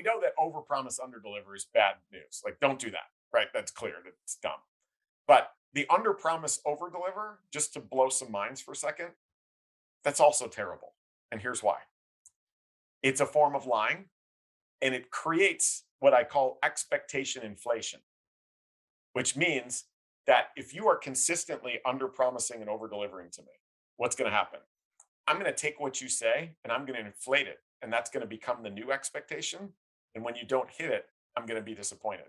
know that overpromise, underdeliver is bad news. Like, don't do that, right? That's clear. That's dumb. But the underpromise, overdeliver, just to blow some minds for a second, that's also terrible. And here's why. It's a form of lying, and it creates what I call expectation inflation, which means that if you are consistently underpromising and overdelivering to me, what's going to happen? I'm going to take what you say and I'm going to inflate it. And that's going to become the new expectation. And when you don't hit it, I'm going to be disappointed.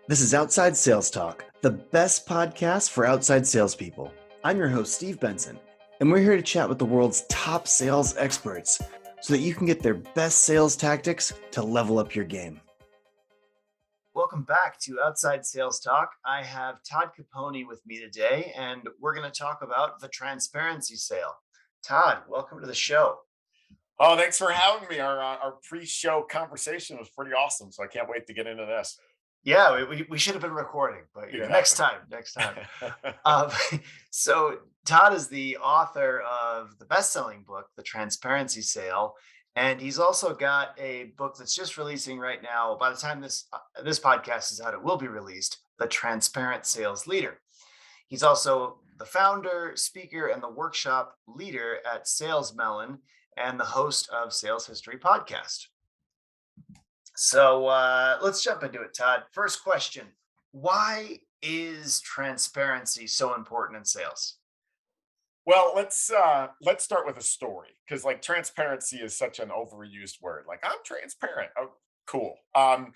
This is Outside Sales Talk, the best podcast for outside salespeople. I'm your host, Steve Benson, and we're here to chat with the world's top sales experts so that you can get their best sales tactics to level up your game. Welcome back to Outside Sales Talk. I have Todd Caponi with me today, and we're going to talk about the transparency sale. Todd, welcome to the show. Oh, thanks for having me. Our pre-show conversation was pretty awesome, so I can't wait to get into this. Yeah, we should have been recording, but Exactly. next time. So Todd is the author of the best-selling book, The Transparency Sale, and he's also got a book that's just releasing right now. By the time this podcast is out, it will be released, The Transparent Sales Leader. He's also the founder, speaker, and the workshop leader at Sales Melon and the host of Sales History Podcast. So let's jump into it, Todd. First question, why is transparency so important in sales? Well, let's start with a story, because like transparency is such an overused word. Like, I'm transparent. Oh, cool. And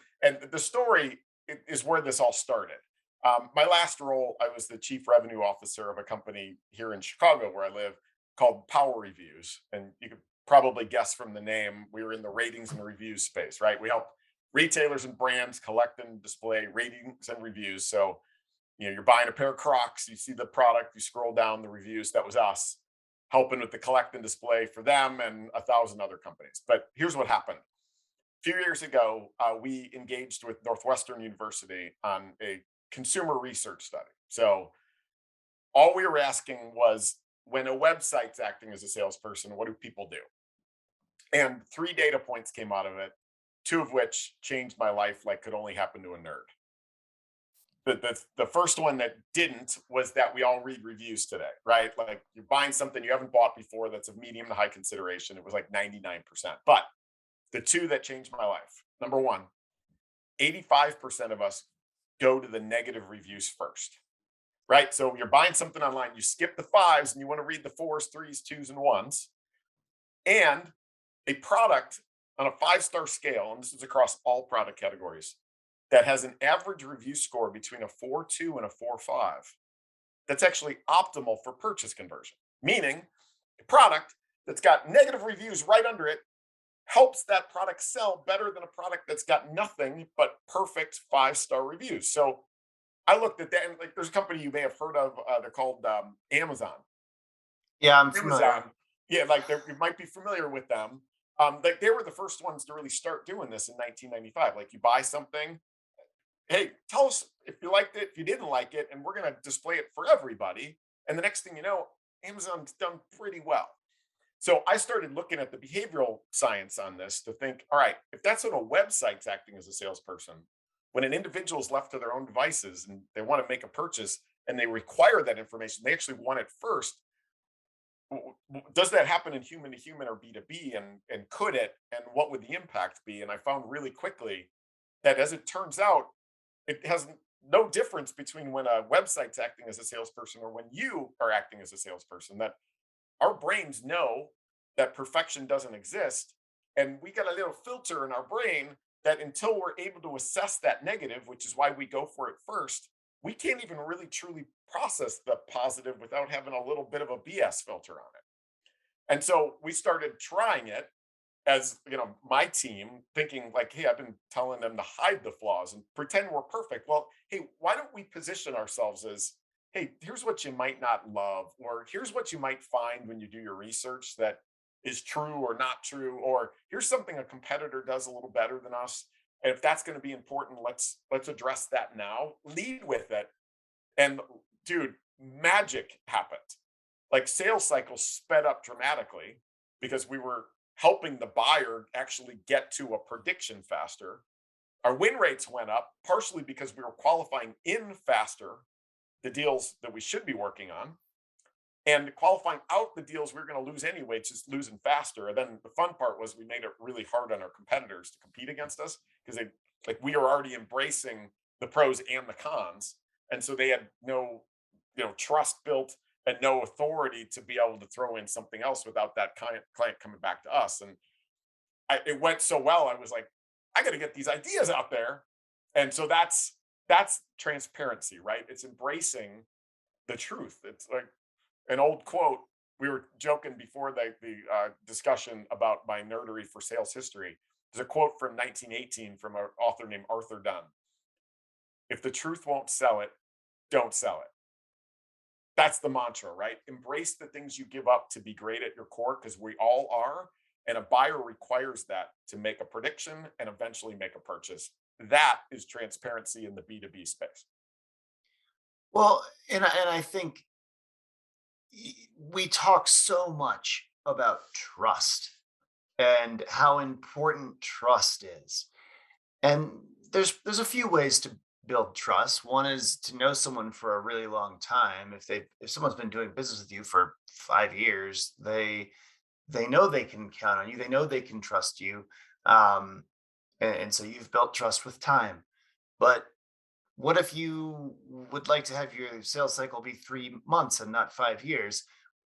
the story is where this all started. My last role, I was the chief revenue officer of a company here in Chicago where I live called Power Reviews. And you could probably guess from the name, we were in the ratings and reviews space, right? We help retailers and brands collect and display ratings and reviews. So, you're buying a pair of Crocs, you see the product, you scroll down the reviews. That was us helping with the collect and display for them and 1,000 other companies. But here's what happened. A few years ago, we engaged with Northwestern University on a consumer research study. So all we were asking was, when a website's acting as a salesperson, what do people do? And 3 data points came out of it, 2 of which changed my life like could only happen to a nerd. The first one that didn't was that we all read reviews today, right? Like, you're buying something you haven't bought before that's of medium to high consideration. It was like 99%. But the 2 that changed my life, number 1, 85% of us go to the negative reviews first, right? So you're buying something online, you skip the 5s and you want to read the 4s, 3s, 2s, and 1s. And a product on a 5-star scale, and this is across all product categories, that has an average review score between a 4.2 and a 4.5, that's actually optimal for purchase conversion. Meaning, a product that's got negative reviews right under it helps that product sell better than a product that's got nothing but perfect 5-star reviews. So I looked at that, and like, there's a company you may have heard of. They're called Amazon. Yeah, I'm familiar. Amazon, yeah, like you might be familiar with them. Like, they were the first ones to really start doing this in 1995. Like, you buy something, hey, tell us if you liked it, if you didn't like it, and we're going to display it for everybody. And the next thing you know, Amazon's done pretty well. So I started looking at the behavioral science on this to think, all right, if that's what a website's acting as a salesperson, when an individual is left to their own devices and they want to make a purchase and they require that information, they actually want it first. Does that happen in human to human or B2B? And could it? And what would the impact be? And I found really quickly that, as it turns out, it has no difference between when a website's acting as a salesperson or when you are acting as a salesperson. That our brains know that perfection doesn't exist. And we got a little filter in our brain that, until we're able to assess that negative, which is why we go for it first, we can't even really truly process the positive without having a little bit of a BS filter on it. And so we started trying it, as my team, thinking like, hey, I've been telling them to hide the flaws and pretend we're perfect. Well, hey, why don't we position ourselves as, hey, here's what you might not love, or here's what you might find when you do your research that is true or not true, or here's something a competitor does a little better than us. And if that's going to be important, let's address that now. Lead with it. And dude, magic happened. Like, sales cycles sped up dramatically because we were helping the buyer actually get to a prediction faster. Our win rates went up partially because we were qualifying in faster the deals that we should be working on, and qualifying out the deals we were going to lose anyway, just losing faster. And then the fun part was we made it really hard on our competitors to compete against us because they like we were already embracing the pros and the cons, and so they had no trust built and no authority to be able to throw in something else without that client coming back to us. And it went so well. I was like, I got to get these ideas out there, and so that's transparency, right? It's embracing the truth. It's like an old quote. We were joking before the discussion about my nerdery for sales history. There's a quote from 1918 from an author named Arthur Dunn. If the truth won't sell it, don't sell it. That's the mantra, right? Embrace the things you give up to be great at your core because we all are. And a buyer requires that to make a prediction and eventually make a purchase. That is transparency in the B2B space. Well, and I think we talk so much about trust and how important trust is. And there's a few ways to build trust. One is to know someone for a really long time. If someone's been doing business with you for 5 years, they know they can count on you. They know they can trust you. Um, and so you've built trust with time. But what if you would like to have your sales cycle be 3 months and not 5 years?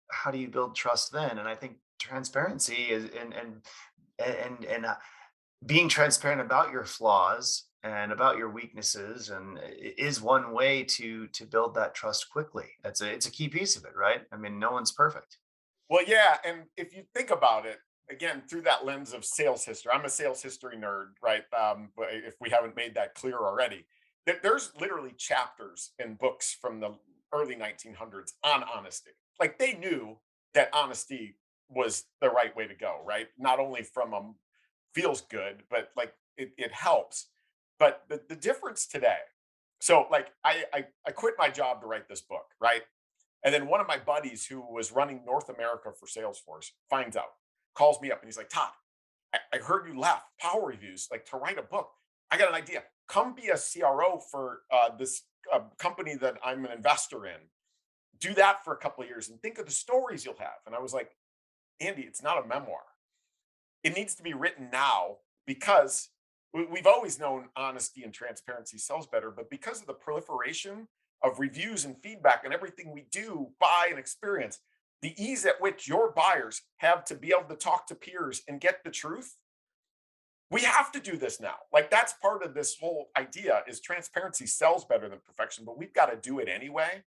How do you build trust then? And I think transparency is and being transparent about your flaws and about your weaknesses and is one way to build that trust quickly. It's a key piece of it, right? I mean, no one's perfect. Well, yeah, and if you think about it again through that lens of sales history, I'm a sales history nerd, right? But if we haven't made that clear already, there's literally chapters in books from the early 1900s on honesty. Like they knew that honesty was the right way to go, right? Not only from a feels good, but like it helps. But the difference today, so like I quit my job to write this book, right? And then one of my buddies who was running North America for Salesforce finds out, calls me up, and he's like, Todd, I heard you left Power Reviews like to write a book. I got an idea. Come be a CRO for this company that I'm an investor in. Do that for a couple of years and think of the stories you'll have. And I was like, Andy, it's not a memoir. It needs to be written now because we've always known honesty and transparency sells better, but because of the proliferation of reviews and feedback and everything we do, buy and experience, the ease at which your buyers have to be able to talk to peers and get the truth, we have to do this now. Like that's part of this whole idea is transparency sells better than perfection, but we've got to do it anyway.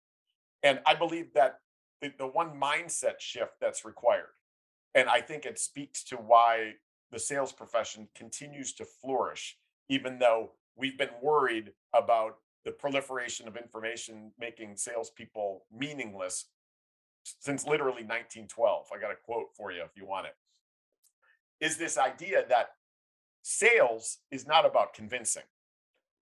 And I believe that the one mindset shift that's required, and I think it speaks to why the sales profession continues to flourish, even though we've been worried about the proliferation of information making salespeople meaningless since literally 1912. I got a quote for you if you want it. Is this idea that sales is not about convincing.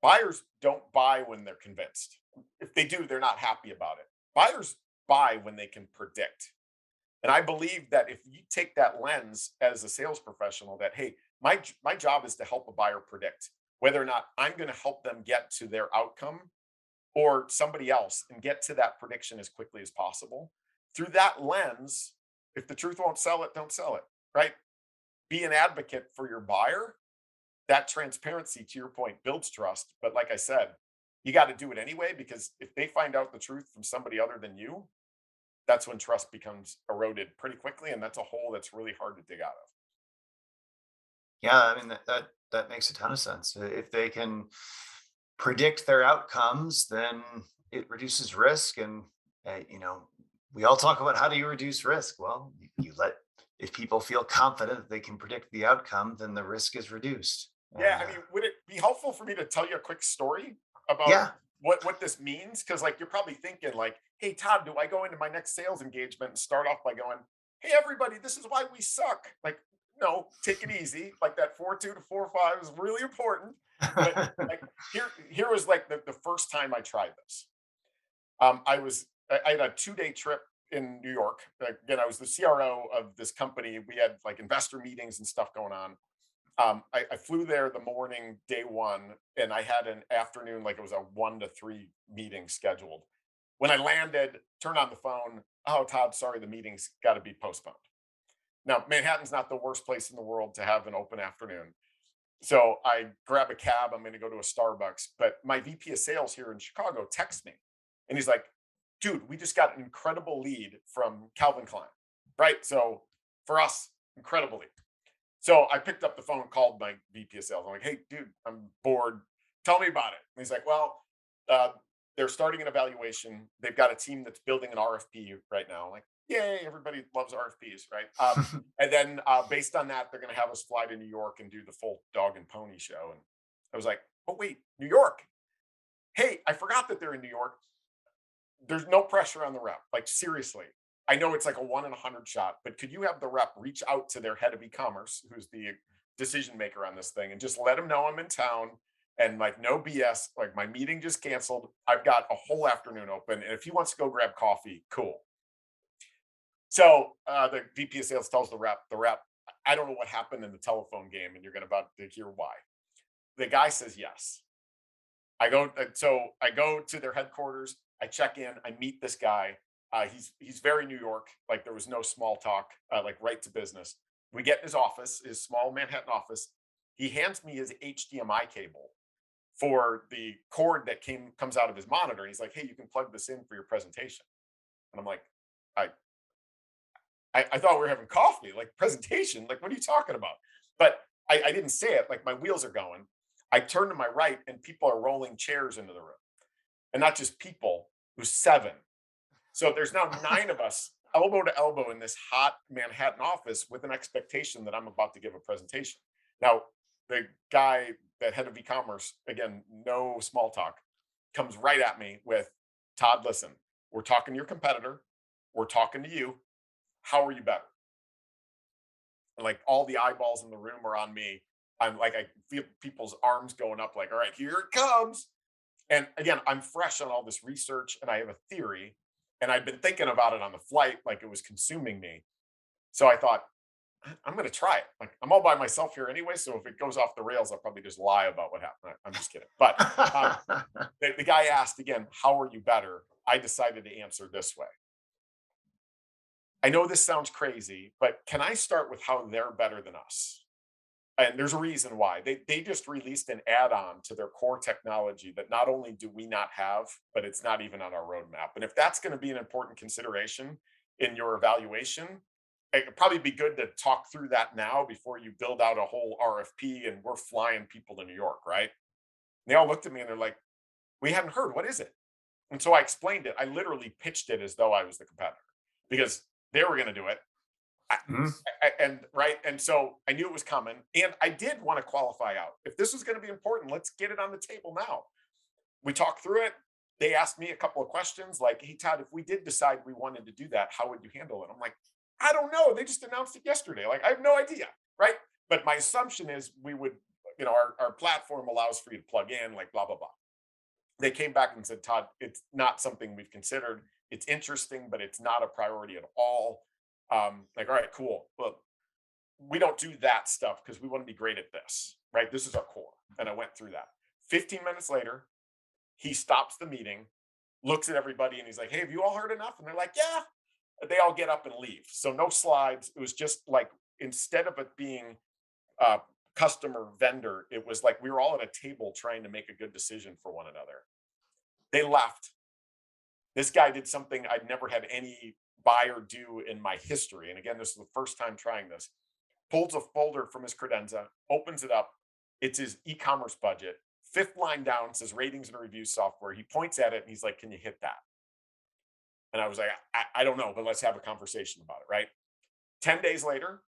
Buyers don't buy when they're convinced. If they do, they're not happy about it. Buyers buy when they can predict. And I believe that if you take that lens as a sales professional, that hey, my job is to help a buyer predict whether or not I'm going to help them get to their outcome or somebody else and get to that prediction as quickly as possible. Through that lens, if the truth won't sell it, don't sell it, right? Be an advocate for your buyer. That transparency, to your point, builds trust. But like I said, you got to do it anyway because if they find out the truth from somebody other than you, that's when trust becomes eroded pretty quickly. And that's a hole that's really hard to dig out of. Yeah, I mean that makes a ton of sense. If they can predict their outcomes, then it reduces risk. And we all talk about how do you reduce risk? Well, you let if people feel confident that they can predict the outcome, then the risk is reduced. Yeah, And I mean, would it be helpful for me to tell you a quick story about yeah, what this means? Because like you're probably thinking like, hey Todd, do I go into my next sales engagement and start off by going, hey everybody, this is why we suck? Like, no, take it easy. Like that 4.2 to 4.5 is really important. But like here was like the first time I tried this. I had a 2-day trip in New York. Again, I was the CRO of this company. We had like investor meetings and stuff going on. I flew there the morning, day one, and I had an afternoon, like it was a 1 to 3 meeting scheduled. When I landed, turned on the phone. Oh, Todd, sorry, the meeting's got to be postponed. Now, Manhattan's not the worst place in the world to have an open afternoon. So I grab a cab. I'm going to go to a Starbucks. But my VP of sales here in Chicago texts me and he's like, dude, we just got an incredible lead from Calvin Klein. Right. So for us, incredible lead. So I picked up the phone, called my VP of sales. I'm like, hey, dude, I'm bored. Tell me about it. And he's like, well, uh, they're starting an evaluation. They've got a team that's building an RFP right now. I'm like, yay, everybody loves RFPs, right? And then based on that, they're going to have us fly to New York and do the full dog and pony show. And I was like, oh, wait, New York. Hey, I forgot that they're in New York. There's no pressure on the rep. Like, seriously. I know it's like a 1 in 100 shot, but could you have the rep reach out to their head of e-commerce, who's the decision maker on this thing, and just let him know I'm in town and like no BS. Like my meeting just canceled. I've got a whole afternoon open. And if he wants to go grab coffee, cool. So the VP of sales tells the rep, I don't know what happened in the telephone game, and you're going to about to hear why. The guy says yes. I go to their headquarters. I check in. I meet this guy. He's very New York. Like there was no small talk. Like right to business. We get in his office, his small Manhattan office. He hands me his HDMI cable for the cord that comes out of his monitor. And he's like, "Hey, you can plug this in for your presentation." And I'm like, "I I thought we were having coffee, like presentation. Like, what are you talking about?" But I didn't say it. Like my wheels are going. I turn to my right, and people are rolling chairs into the room, and not just people. It was seven. So there's now nine of us, elbow to elbow, in this hot Manhattan office with an expectation that I'm about to give a presentation. Now, the guy, that head of e-commerce, again, no small talk, comes right at me with, Todd, listen, we're talking to your competitor. We're talking to you. How are you better? And like all the eyeballs in the room are on me. I'm like, I feel people's arms going up, like, all right, here it comes. And again, I'm fresh on all this research and I have a theory. And I've been thinking about it on the flight, like it was consuming me. So I thought, I'm going to try it. Like I'm all by myself here anyway. So if it goes off the rails, I'll probably just lie about what happened. I'm just kidding. But um, the guy asked again, how are you better? I decided to answer this way. I know this sounds crazy, but can I start with how they're better than us? And there's a reason why. They just released an add-on to their core technology that not only do we not have, but it's not even on our roadmap. And if that's going to be an important consideration in your evaluation, it'd probably be good to talk through that now before you build out a whole RFP and we're flying people to New York, right? And they all looked at me and they're like, we hadn't heard. What is it? And so I explained it. I literally pitched it as though I was the competitor because they were going to do it. I, Mhm. and right. And so I knew it was coming. And I did want to qualify out. If this was going to be important, let's get it on the table now. We talked through it. They asked me a couple of questions like, hey, Todd, if we did decide we wanted to do that, how would you handle it? I'm like, I don't know. They just announced it yesterday. Like, I have no idea. Right. But my assumption is we would, our platform allows for you to plug in, like, blah, blah, blah. They came back and said, Todd, it's not something we've considered. It's interesting, but it's not a priority at all. Like, all right, cool. Well, we don't do that stuff because we want to be great at this, right? This is our core. And I went through that. 15 minutes later, he stops the meeting, looks at everybody, and he's like, hey, have you all heard enough? And they're like, yeah. They all get up and leave. So no slides. It was just like, instead of it being uh, customer vendor, it was like we were all at a table trying to make a good decision for one another. They left. This guy did something I'd never had any buyer do in my history. And again, this is the first time trying this. Pulls a folder from his credenza, opens it up. It's his e-commerce budget. Fifth line down says ratings and review software. He points at it and he's like, can you hit that? And I was like, I don't know, but let's have a conversation about it, right? 10 days later,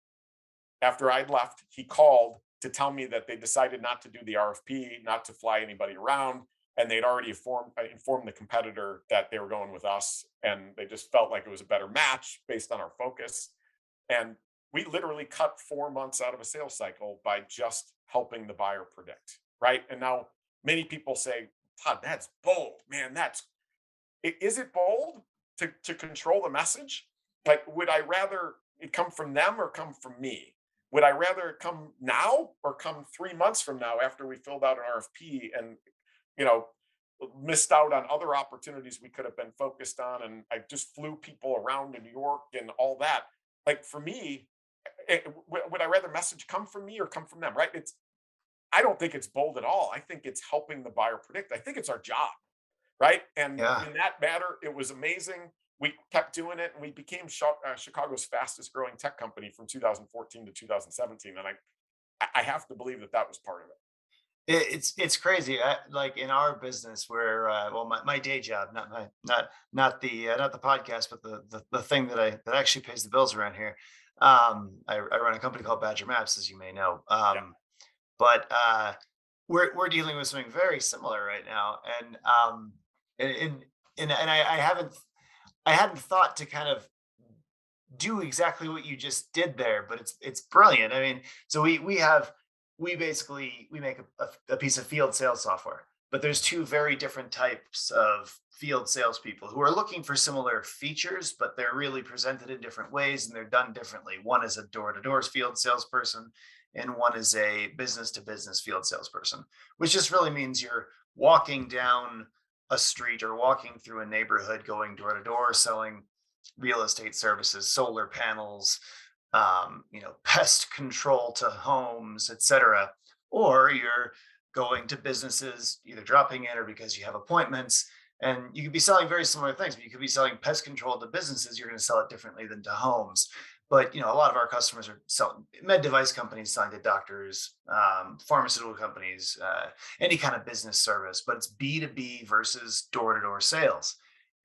after I'd left, he called to tell me that they decided not to do the RFP, not to fly anybody around. And they'd already informed the competitor that they were going with us. And they just felt like it was a better match based on our focus. And we literally cut 4 months out of a sales cycle by just helping the buyer predict, right? And now many people say, Todd, that's bold, man. Is it bold? to control the message? Like, would I rather it come from them or come from me? Would I rather it come now or come 3 months from now after we filled out an RFP and, you know, missed out on other opportunities we could have been focused on? And I just flew people around to New York and all that. Like for me, would I rather message come from me or come from them? Right? I don't think it's bold at all. I think it's helping the buyer predict. I think it's our job, right? And Yeah. in that matter, it was amazing. We kept doing it, and we became Chicago's fastest growing tech company from 2014 to 2017. And I have to believe that that was part of it. It's crazy. Like in our business, where well, my day job, not the podcast, but the thing that actually pays the bills around here. I run a company called Badger Maps, as you may know. Yeah. But we're dealing with something very similar right now, and I hadn't thought to kind of do exactly what you just did there, but it's brilliant. I mean, so we basically we make a piece of field sales software, but there's two very different types of field salespeople who are looking for similar features, but they're really presented in different ways and they're done differently. One is a door-to-door field salesperson, and one is a business-to-business field salesperson, which just really means you're walking down a street or walking through a neighborhood, going door to door, selling real estate services, solar panels, pest control to homes, etc. Or you're going to businesses, either dropping in or because you have appointments. And you could be selling very similar things, but you could be selling pest control to businesses. You're going to sell it differently than to homes. But a lot of our customers are selling med device companies selling to doctors, pharmaceutical companies, any kind of business service. But it's B2B versus door to door sales.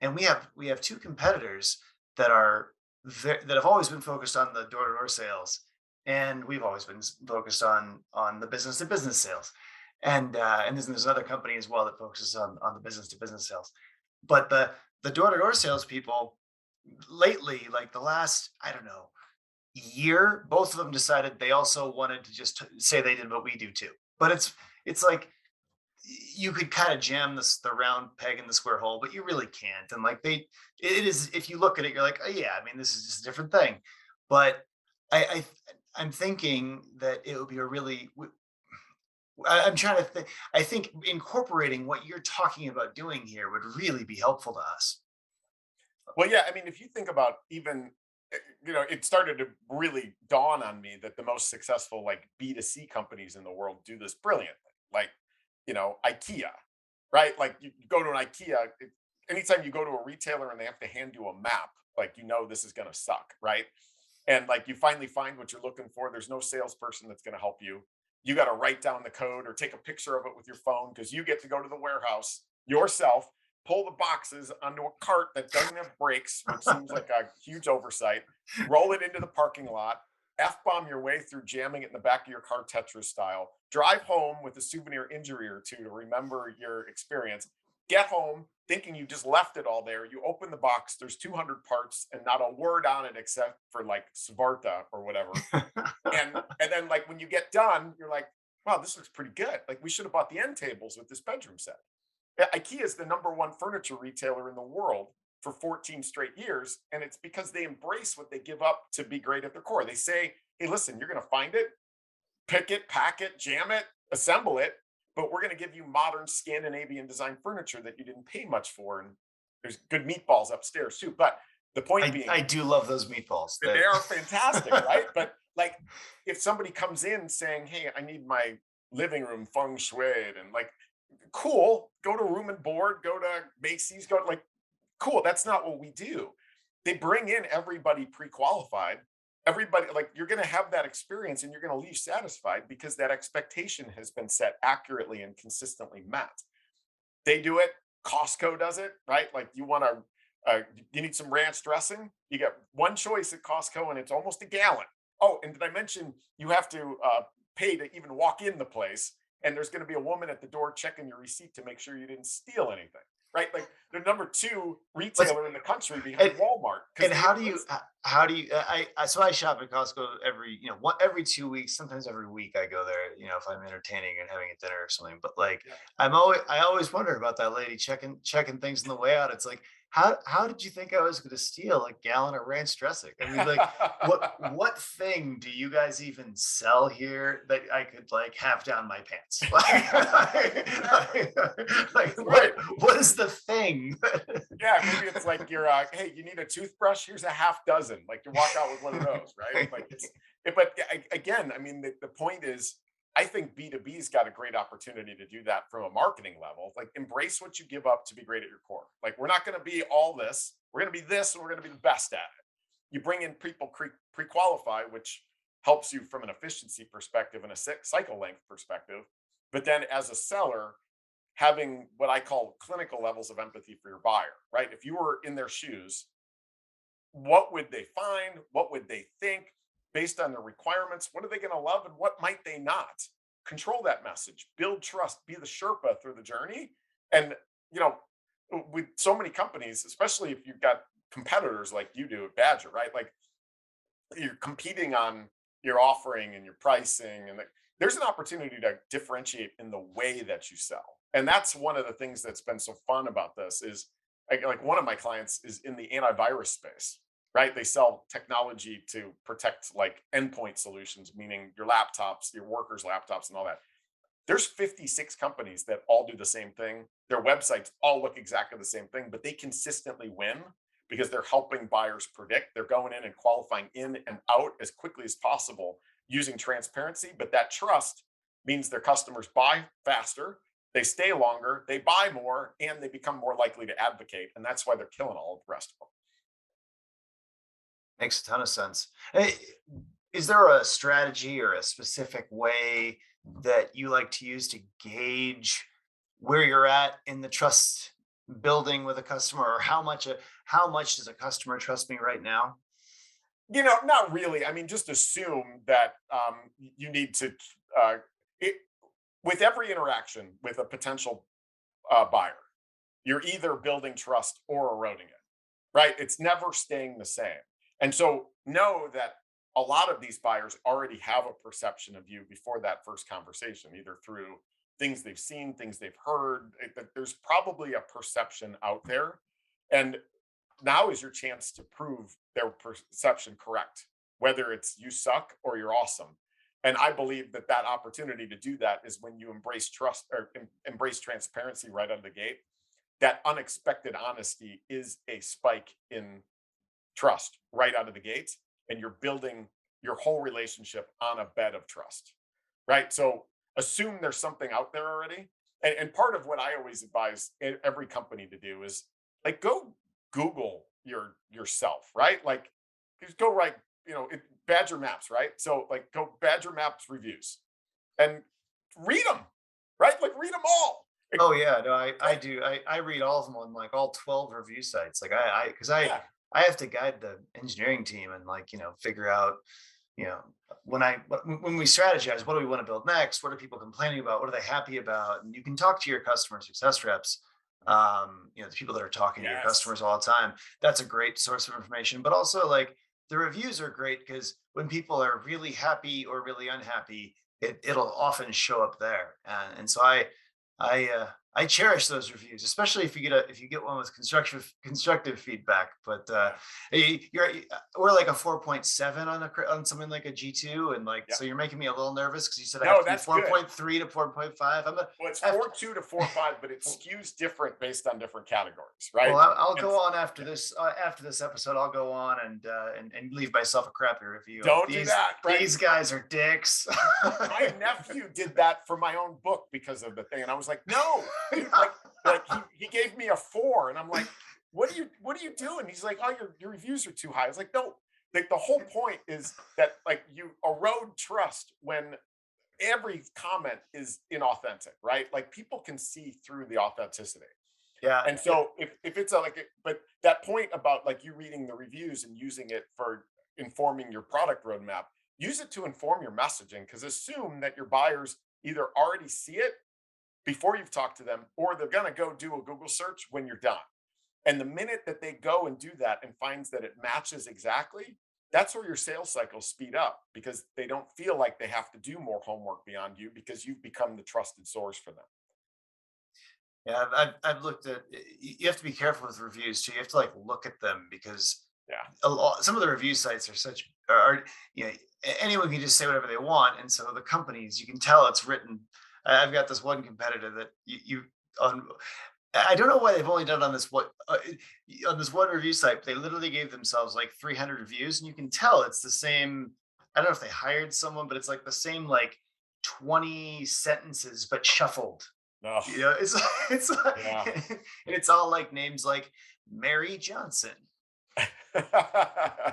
And we have two competitors that are that have always been focused on the door to door sales, and we've always been focused on the business to business sales. And there's another company as well that focuses on the business to business sales. But the door to door salespeople lately, like the last, I don't know, year, both of them decided they also wanted to just say they did what we do too. But it's like you could kind of jam the round peg in the square hole, but you really can't. And like it is, if you look at it, you're like, oh yeah, I mean, this is just a different thing. But I I'm thinking that it would be a really I'm trying to think. I think incorporating what you're talking about doing here would really be helpful to us. Well, yeah, I mean, if you think about even, it started to really dawn on me that the most successful like B2C companies in the world do this brilliantly. Like, IKEA, right? Like you go to an IKEA, anytime you go to a retailer and they have to hand you a map, like this is gonna suck, right? And like you finally find what you're looking for. There's no salesperson that's gonna help you. You got to write down the code or take a picture of it with your phone because you get to go to the warehouse yourself, pull the boxes onto a cart that doesn't have brakes, which seems like a huge oversight, roll it into the parking lot, F bomb your way through jamming it in the back of your car Tetris style, drive home with a souvenir injury or two to remember your experience, get home thinking you just left it all there. You open the box, there's 200 parts and not a word on it except for like Svarta or whatever. And then like when you get done, you're like, wow, this looks pretty good. Like we should have bought the end tables with this bedroom set. IKEA is the number one furniture retailer in the world for 14 straight years. And it's because they embrace what they give up to be great at their core. They say, hey, listen, you're going to find it, pick it, pack it, jam it, assemble it, but we're going to give you modern Scandinavian design furniture that you didn't pay much for. And there's good meatballs upstairs too. But the point being, I do love those meatballs. that they are fantastic, right? But like if somebody comes in saying, hey, I need my living room feng shui, and like, cool, go to Room and Board, go to Macy's, go to like, cool. That's not what we do. They bring in everybody pre-qualified. Everybody, like, you're going to have that experience and you're going to leave satisfied because that expectation has been set accurately and consistently met. They do it. Costco does it, right? Like, you need some ranch dressing. You get one choice at Costco, and it's almost a gallon. Oh, and did I mention you have to pay to even walk in the place? And there's going to be a woman at the door checking your receipt to make sure you didn't steal anything, right? Like they're number two What's retailer in the country behind and, Walmart because and they how do you embrace it. how do you so I shop at Costco every, every 2 weeks, sometimes every week I go there, if I'm entertaining and having a dinner or something. But like Yeah. I always wonder about that lady checking things on the way out. It's like, how did you think I was gonna steal a gallon of ranch dressing? I mean, like, what thing do you guys even sell here that I could like have down my pants? Like, That's right. what is the thing? Yeah, maybe it's like you're, hey, you need a toothbrush? Here's a half dozen. Like you walk out with one of those, right? Like but again, I mean, the point is, I think B2B's got a great opportunity to do that from a marketing level. Like embrace what you give up to be great at your core. Like we're not going to be all this. We're going to be this, and we're going to be the best at it. You bring in people pre-qualify, which helps you from an efficiency perspective and a cycle length perspective. But then as a seller, having what I call clinical levels of empathy for your buyer, right? If you were in their shoes, what would they find? What would they think based on their requirements? What are they going to love and what might they not? Control that message, build trust, be the Sherpa through the journey. And, you know, with so many companies, especially if you've got competitors like you do at Badger, right? Like you're competing on your offering and your pricing and there's an opportunity to differentiate in the way that you sell, and that's one of the things that's been so fun about this is like one of my clients is in the antivirus space, right? They sell technology to protect like endpoint solutions, meaning your laptops, your workers laptops and all that. There's 56 companies that all do the same thing. Their websites all look exactly the same thing, but they consistently win because they're helping buyers predict. They're going in and qualifying in and out as quickly as possible using transparency. But that trust means their customers buy faster, they stay longer, they buy more, and they become more likely to advocate. And that's why they're killing all of the rest of Makes a ton of sense. Hey, is there a strategy or a specific way that you like to use to gauge where you're at in the trust building with a customer, or how much does a customer trust me right now? not really. I mean, just assume that you need to, uh, it, with every interaction with a potential buyer, you're either building trust or eroding it, right? It's never staying the same. And so know that a lot of these buyers already have a perception of you before that first conversation, either through things they've seen, things they've heard. There's probably a perception out there. And now is your chance to prove their perception correct, whether it's you suck or you're awesome. And I believe that that opportunity to do that is when you embrace trust or embrace transparency right out of the gate. That unexpected honesty is a spike in trust right out of the gates, and you're building your whole relationship on a bed of trust, right? So assume there's something out there already. And part of what I always advise every company to do is like go Google yourself, right? Like just go right, Badger Maps, right? So like go Badger Maps reviews and read them, right? Like read them all. Oh yeah, no, I Right? do. I read all of them on like all 12 review sites. Like because I Yeah. I have to guide the engineering team and like, figure out, you know, when we strategize, what do we want to build next? What are people complaining about? What are they happy about? And you can talk to your customer success reps, the people that are talking to your Yes. customers all the time. That's a great source of information. But also like the reviews are great because when people are really happy or really unhappy, it'll often show up there. And so I cherish those reviews, especially if you get one with constructive feedback. But Yeah. we're like a 4.7 on something like a G2, and like Yeah. so you're making me a little nervous because you said I have No, to be that's good. 4.3 to 4.5. Well, it's After 4.2 to 4.5, but it skews different based on different categories, well, right? I'll And go on after yeah, this. After this episode, I'll go on and leave myself a crappy review of don't do these that, right? these guys are dicks. My nephew did that for my own book because of the thing, and I was like, "No, dude!" Like he gave me a 4, and I'm like, "What are you doing?" He's like, "Oh, your reviews are too high." I was like, "No." Like the whole point is that like you erode trust when every comment is inauthentic, right? Like people can see through the authenticity. Yeah, And so if it's a, like, but that point about like you reading the reviews and using it for informing your product roadmap, use it to inform your messaging because assume that your buyers either already see it before you've talked to them or they're going to go do a Google search when you're done. And the minute that they go and do that and finds that it matches exactly, that's where your sales cycles speed up because they don't feel like they have to do more homework beyond you because you've become the trusted source for them. Yeah, I've looked at. You have to be careful with reviews too. You have to like look at them because Yeah. a lot, some of the review sites are such are you know anyone can just say whatever they want, and so the companies you can tell it's written. I've got this one competitor that you on. I don't know why they've only done it on this on this one review site. But they literally gave themselves like 300 reviews, and you can tell it's the same. I don't know if they hired someone, but it's like the same like 20 sentences but shuffled. You Oh, know, it's yeah. and it's all like names like Mary Johnson,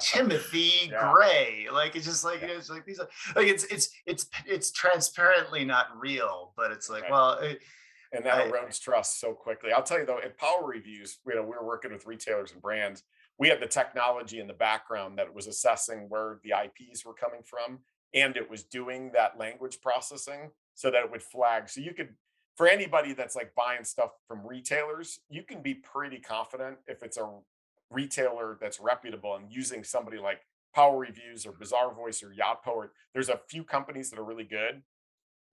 Timothy Yeah. Gray. Like it's just like Yeah. it's like these are like it's transparently not real, but it's like, Right. well, And that I erodes trust so quickly. I'll tell you though, at Power Reviews, we were working with retailers and brands. We had the technology in the background that was assessing where the IPs were coming from, and it was doing that language processing so that it would flag. So you could, for anybody that's like buying stuff from retailers, you can be pretty confident if it's a retailer that's reputable and using somebody like Power Reviews or Bizarre Voice or Yotpo. Or there's a few companies that are really good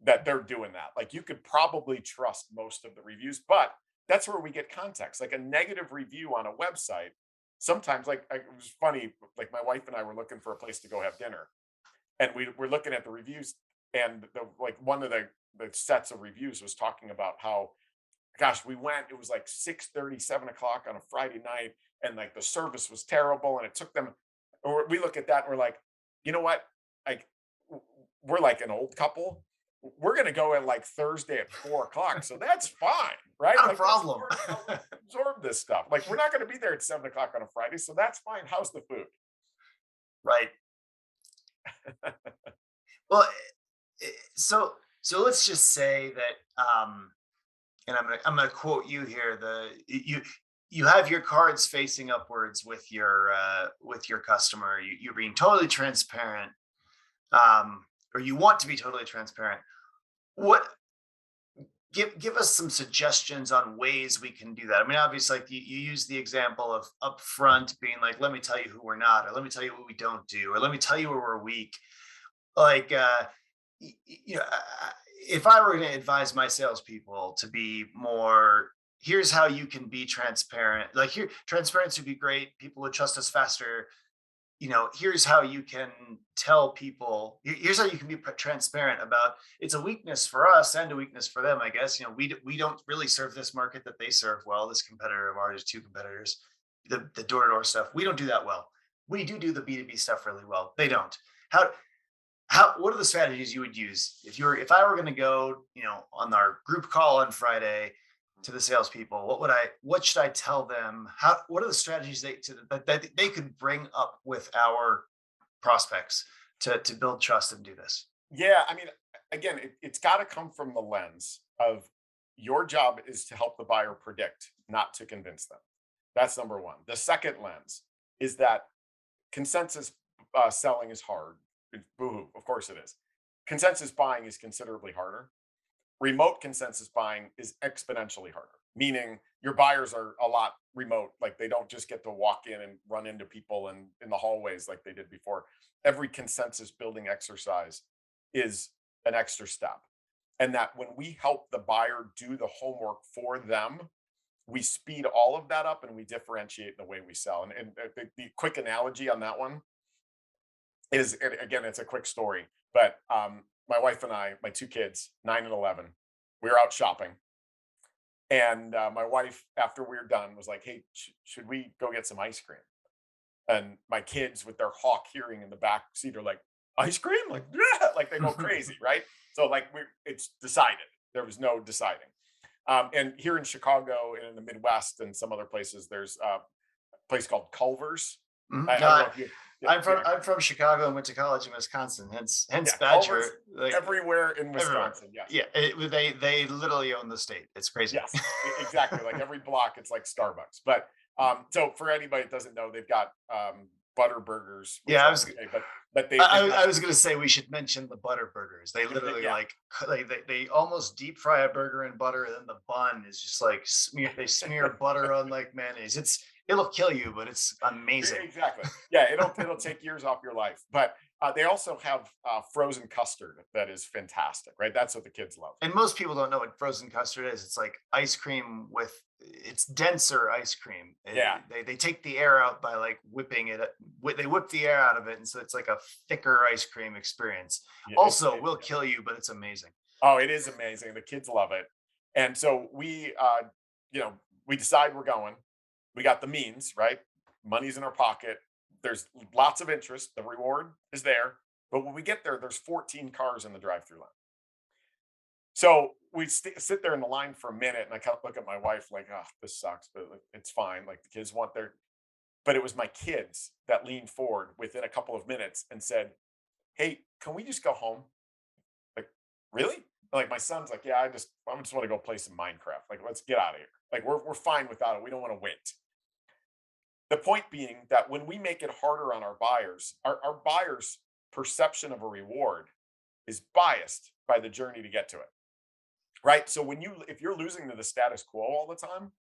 that they're doing that. Like you could probably trust most of the reviews, but that's where we get context. Like a negative review on a website, sometimes it was funny. Like my wife and I were looking for a place to go have dinner, and we were looking at the reviews, and like one of the sets of reviews was talking about how, gosh, we went. It was like 6:30, 7 o'clock on a Friday night, and like the service was terrible, and it took them. Or we look at that and we're like, you know what? Like we're like an old couple. We're gonna go at like Thursday at 4 o'clock, so that's fine, right? not a Like that's problem. part of how we absorb this stuff. Like we're not gonna be there at 7 o'clock on a Friday, so that's fine. How's the food? Right. Well, so let's just say that and I'm gonna quote you here. You have your cards facing upwards with your customer. You're being totally transparent, or you want to be totally transparent. What give us some suggestions on ways we can do that? I mean, obviously, like you use the example of upfront being like, let me tell you who we're not, or let me tell you what we don't do, or let me tell you where we're weak. Like you know, if I were going to advise my salespeople to be more, here's how you can be transparent. Like here, transparency would be great. People would trust us faster. You know, here's how you can tell people. Here's how you can be transparent about. It's a weakness for us and a weakness for them, I guess. You know, we don't really serve this market that they serve well. This competitor of ours, two competitors, the door to door stuff. We don't do that well. We do the B2B stuff really well. They don't. How what are the strategies you would use if I were going to go, you know, on our group call on Friday to the salespeople? What should I tell them? What are the strategies that they could bring up with our prospects to build trust and do this? Yeah, I mean, again, it's got to come from the lens of your job is to help the buyer predict, not to convince them. That's number one. The second lens is that consensus selling is hard. Boohoo, of course it is. Consensus buying is considerably harder. Remote consensus buying is exponentially harder, meaning your buyers are a lot remote. Like they don't just get to walk in and run into people in the hallways like they did before. Every consensus building exercise is an extra step. And that when we help the buyer do the homework for them, we speed all of that up and we differentiate in the way we sell. And the quick analogy on that one is, and again, it's a quick story, but my wife and I, my two kids, 9 and 11, we were out shopping. And my wife, after we were done, was like, "Hey, should we go get some ice cream?" And my kids, with their hawk hearing in the back seat, are like, "Ice cream?" Like, yeah, like they go crazy, right? So like it's decided. There was no deciding. And here in Chicago and in the Midwest and some other places, there's a place called Culver's. Mhm. I don't know if you, yeah, yeah, I'm from Chicago and went to college in Wisconsin. Hence yeah, Culver's Badger, like everywhere in everywhere. Wisconsin. Yes, Yeah, they literally own the state. It's crazy. yes, exactly. Like every block, it's like Starbucks. But so for anybody that doesn't know, they've got butter burgers, which Yeah, I are was okay, but they've got I was gonna say we should mention the butter burgers. They literally yeah. like they almost deep fry a burger in butter, and then the bun is just like they smear butter on like mayonnaise. It'll kill you, but it's amazing. Exactly. Yeah, it'll take years off your life. But they also have frozen custard that is fantastic, right? That's what the kids love. And most people don't know what frozen custard is. It's like ice cream with it's denser ice cream. Yeah, They take the air out by like whipping it. They whip the air out of it, and so it's like a thicker ice cream experience. yeah. Also, will kill you, but it's amazing. Oh, it is amazing. The kids love it, and so you know, we decide we're going. We got the means, right? Money's in our pocket. There's lots of interest. The reward is there, but when we get there, there's 14 cars in the drive-through line. So we sit there in the line for a minute, and I kind of look at my wife like, "Oh, this sucks, but like, it's fine. Like the kids want their." But it was my kids that leaned forward within a couple of minutes and said, "Hey, can we just go home?" Like, really? Like my son's like, "Yeah, I just want to go play some Minecraft. Like, let's get out of here. Like, we're fine without it. We don't want to wait." The point being that when we make it harder on our buyers, our buyers' perception of a reward is biased by the journey to get to it. Right. So if you're losing to the status quo all the time,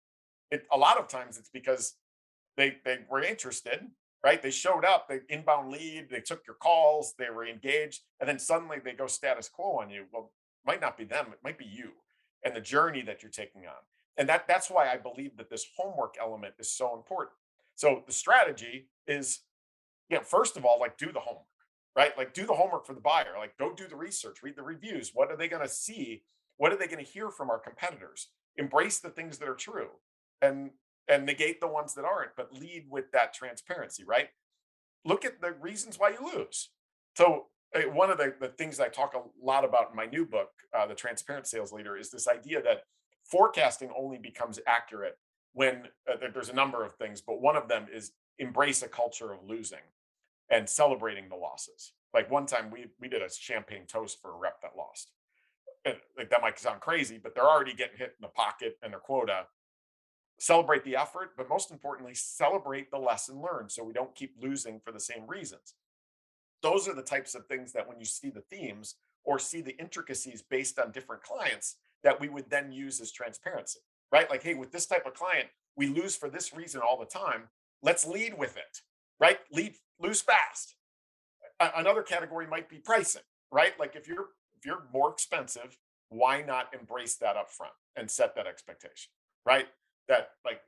a lot of times it's because they were interested, right? They showed up, they inbound lead, they took your calls, they were engaged, and then suddenly they go status quo on you. Well, it might not be them, it might be you and the journey that you're taking on. And that's why I believe that this homework element is so important. So the strategy is, first of all, like do the homework, right? Like do the homework for the buyer. Like go do the research, read the reviews. What are they going to see? What are they going to hear from our competitors? Embrace the things that are true and and negate the ones that aren't, but lead with that transparency, right? Look at the reasons why you lose. So one of the things I talk a lot about in my new book, The Transparent Sales Leader, is this idea that forecasting only becomes accurate when there's a number of things, but one of them is embrace a culture of losing and celebrating the losses. Like one time we did a champagne toast for a rep that lost. And like that might sound crazy, but they're already getting hit in the pocket and their quota. Celebrate the effort, but most importantly, celebrate the lesson learned so we don't keep losing for the same reasons. Those are the types of things that when you see the themes or see the intricacies based on different clients, that we would then use as transparency, right? Like, hey, with this type of client, we lose for this reason all the time. Let's lead with it, right? Lose fast. Another category might be pricing, right? Like if you're more expensive, why not embrace that up front and set that expectation, right? That like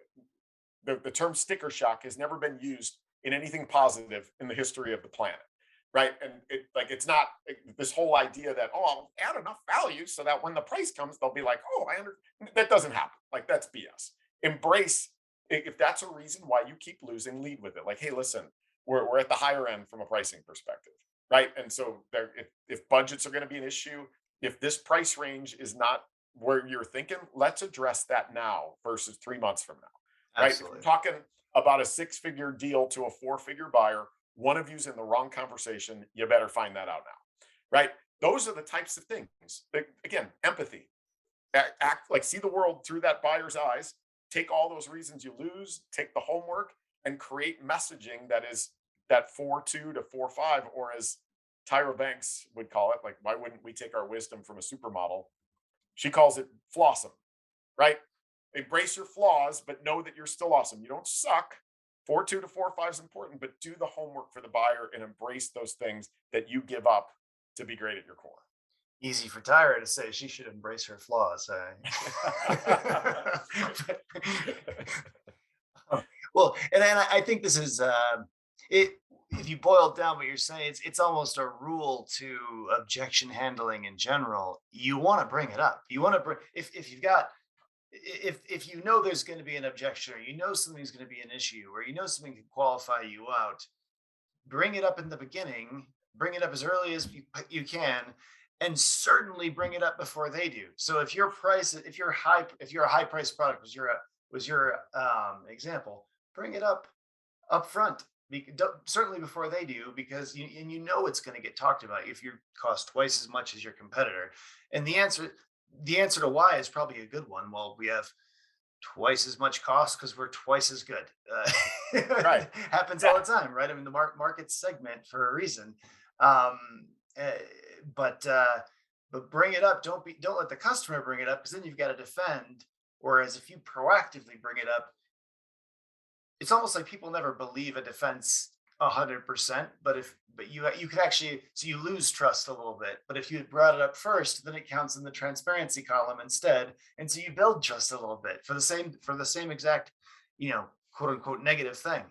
the term sticker shock has never been used in anything positive in the history of the planet, right? And it's not this whole idea that, oh, I'll add enough value so that when the price comes they'll be like, oh, that doesn't happen. Like that's BS. Embrace, if that's a reason why you keep losing, lead with it. Like, hey, listen, we're at the higher end from a pricing perspective, right? And so if budgets are going to be an issue, if this price range is not where you're thinking, let's address that now versus 3 months from now, right? If you're Absolutely. talking about a six-figure deal to a four-figure buyer, one of you's in the wrong conversation, you better find that out now, right? Those are the types of things. Again, empathy. Act like, see the world through that buyer's eyes. Take all those reasons you lose, take the homework, and create messaging that is that 4.2 to 4.5, or as Tyra Banks would call it, like, why wouldn't we take our wisdom from a supermodel? She calls it flawsome, right? Embrace your flaws, but know that you're still awesome. You don't suck. 4.2 to 4.5 is important, but do the homework for the buyer and embrace those things that you give up to be great at your core. Easy for Tyra to say she should embrace her flaws. Well, and I think this is it. If you boil down what you're saying, it's almost a rule to objection handling in general. You want to bring it up. You want to bring if you've got if you know there's going to be an objection, or you know something's going to be an issue, or you know something can qualify you out, bring it up in the beginning, bring it up as early as you can, and certainly bring it up before they do. So if your price, if you're a high price product was your example, bring it up front. Certainly before they do, because you know it's going to get talked about if you cost twice as much as your competitor. And the answer to why is probably a good one. Well, we have twice as much cost because we're twice as good. Right. It happens all Yeah. the time, right? I mean, the market segment for a reason. Um, eh, but bring it up. Don't let the customer bring it up because then you've got to defend. Whereas if you proactively bring it up, it's almost like people never believe a defense 100%. But you could actually, so you lose trust a little bit. But if you had brought it up first, then it counts in the transparency column instead, and so you build trust a little bit for the same exact, quote unquote negative thing.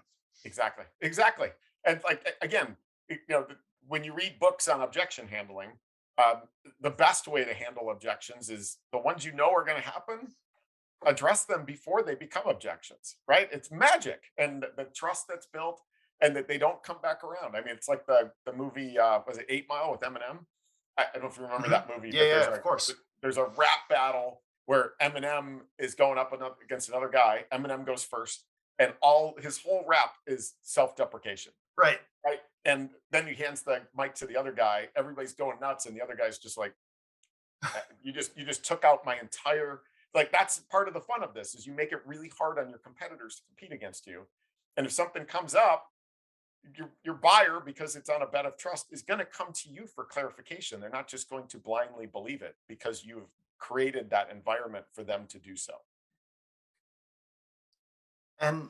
Exactly. Exactly. And like again, when you read books on objection handling, um, the best way to handle objections is the ones you know are going to happen. Address them before they become objections, right? It's magic, and the trust that's built, and that they don't come back around. I mean, it's like the movie was it 8 Mile with Eminem? I don't know if you remember Mhm. that movie, Yeah, but yeah, of course. there's a rap battle where Eminem is going up against another guy. Eminem goes first, and all his whole rap is self-deprecation, Right. right? And then he hands the mic to the other guy. Everybody's going nuts, and the other guy's just like, you just took out my entire, like, that's part of the fun of this is you make it really hard on your competitors to compete against you. And if something comes up, your buyer, because it's on a bed of trust, is going to come to you for clarification. They're not just going to blindly believe it because you've created that environment for them to do so. And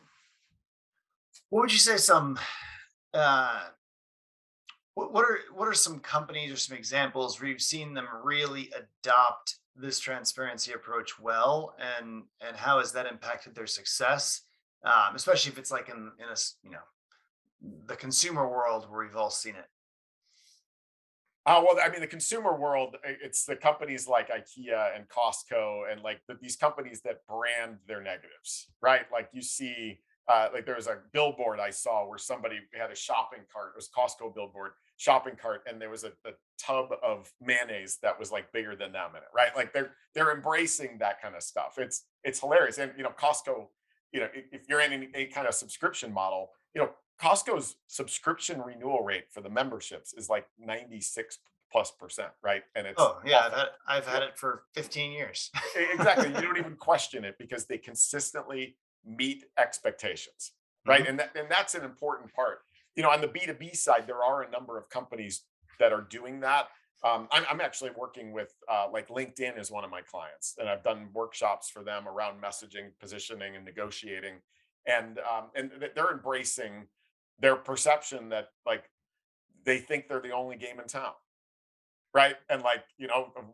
what would you say some uh what are some companies or some examples where you've seen them really adopt this transparency approach well, and how has that impacted their success, especially if it's like in the consumer world where we've all seen it. Well, I mean, the consumer world, it's the companies like IKEA and Costco, and like these companies that brand their negatives, right? Like you see, like there was a billboard I saw where somebody had a shopping cart. It was Costco billboard shopping cart, and there was a tub of mayonnaise that was like bigger than them in it, right? Like they're embracing that kind of stuff. It's hilarious, and Costco. If you're in any kind of subscription model, Costco's subscription renewal rate for the memberships is like 96 plus percent, right? And it's Oh yeah, awesome. I've Yeah, had it for 15 years. exactly. You don't even question it because they consistently meet expectations, right? Mhm. And that's an important part. On the B2B side, there are a number of companies that are doing that. I'm actually working with like LinkedIn is one of my clients, and I've done workshops for them around messaging, positioning, and negotiating. And they're embracing their perception that like they think they're the only game in town, right? And like,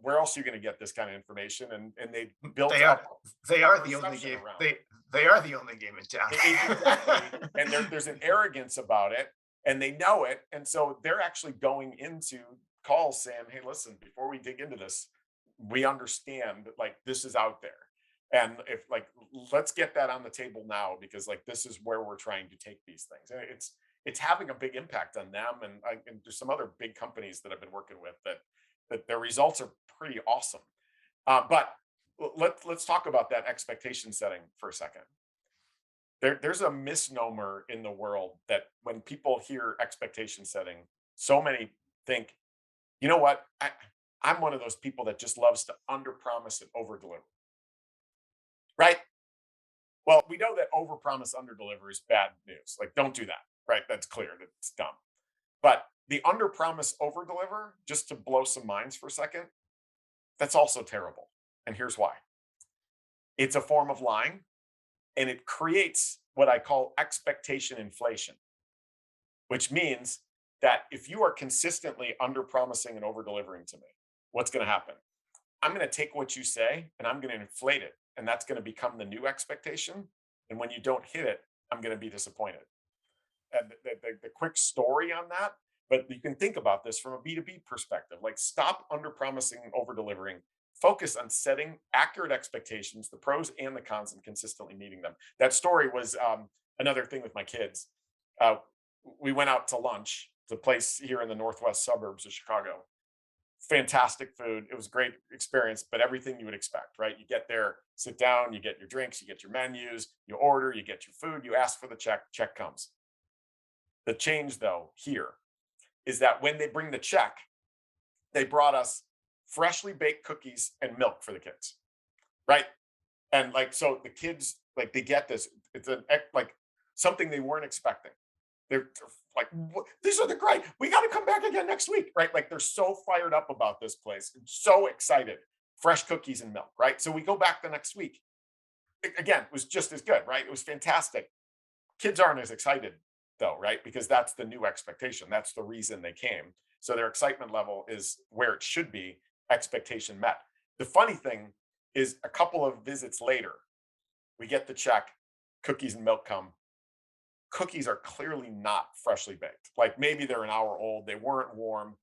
where else are you going to get this kind of information? And they built They are up they a are the only perception game. around it. They are the only game in Exactly. town. And there's an arrogance about it, and they know it. And so they're actually going into calls saying, hey, listen, before we dig into this, we understand that like this is out there. And if like, let's get that on the table now because like this is where we're trying to take these things. And it's having a big impact on them. And there's some other big companies that I've been working with that their results are pretty awesome. But let's talk about that expectation setting for a second. There's a misnomer in the world that when people hear expectation setting, so many think, you know what? I'm one of those people that just loves to underpromise and overdeliver, right? Well, we know that overpromise underdeliver is bad news. Like, don't do that, right? That's clear. That's dumb. But the underpromise overdeliver, just to blow some minds for a second, that's also terrible. And here's why: it's a form of lying, and it creates what I call expectation inflation, which means that if you are consistently under promising and over delivering to me, what's going to happen? I'm going to take what you say and I'm going to inflate it. And that's going to become the new expectation. And when you don't hit it, I'm going to be disappointed. And the quick story on that, but you can think about this from a B2B perspective. Like, stop under promising and over delivering. Focus on setting accurate expectations, the pros and the cons, and consistently meeting them. That story was another thing with my kids. Uh, we went out to lunch. It's a place here in the northwest suburbs of Chicago. Fantastic food. It was a great experience, but everything you would expect, right? You get there, sit down, you get your drinks, you get your menus, you order, you get your food, you ask for the check comes. The change, though, here is that when they bring the check, they brought us freshly baked cookies and milk for the kids, right? And like, so the kids, like, they get this. It's like something they weren't expecting. They're like, these are the great. We got to come back again next week, right? Like they're so fired up about this place, and so excited. Fresh cookies and milk, right? So we go back the next week. Again, it was just as good, right? It was fantastic. Kids aren't as excited though, right? Because that's the new expectation. That's the reason they came. So their excitement level is where it should be, expectation met. The funny thing is a couple of visits later, we get the check, cookies and milk come. Cookies are clearly not freshly baked. Like maybe they're an hour old, they weren't warm.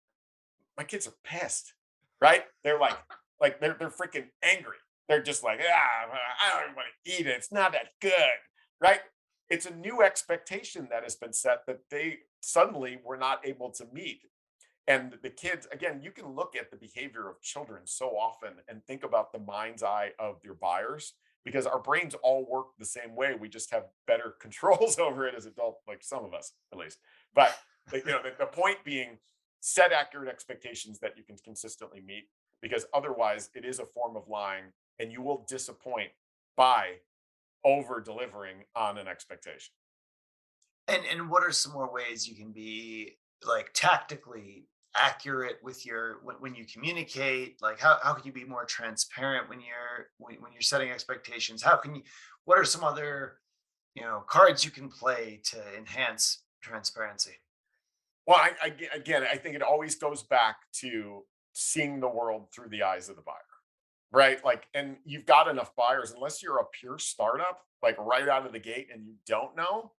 My kids are pissed, right? They're like they're freaking angry. They're just like, I don't even want to eat it. It's not that good, right? It's a new expectation that has been set that they suddenly were not able to meet. And the kids, again, you can look at the behavior of children so often and think about the mind's eye of your buyers because our brains all work the same way. We just have better controls over it as adults, like some of us at least. But the point being, set accurate expectations that you can consistently meet because otherwise it is a form of lying and you will disappoint by over delivering on an expectation. And what are some more ways you can be like tactically accurate with your when you communicate? Like how can you be more transparent when when you're setting expectations? How can you what are some other, cards you can play to enhance transparency? Well, again, I think it always goes back to seeing the world through the eyes of the buyer, right? Like, and you've got enough buyers, unless you're a pure startup, like right out of the gate and you don't know.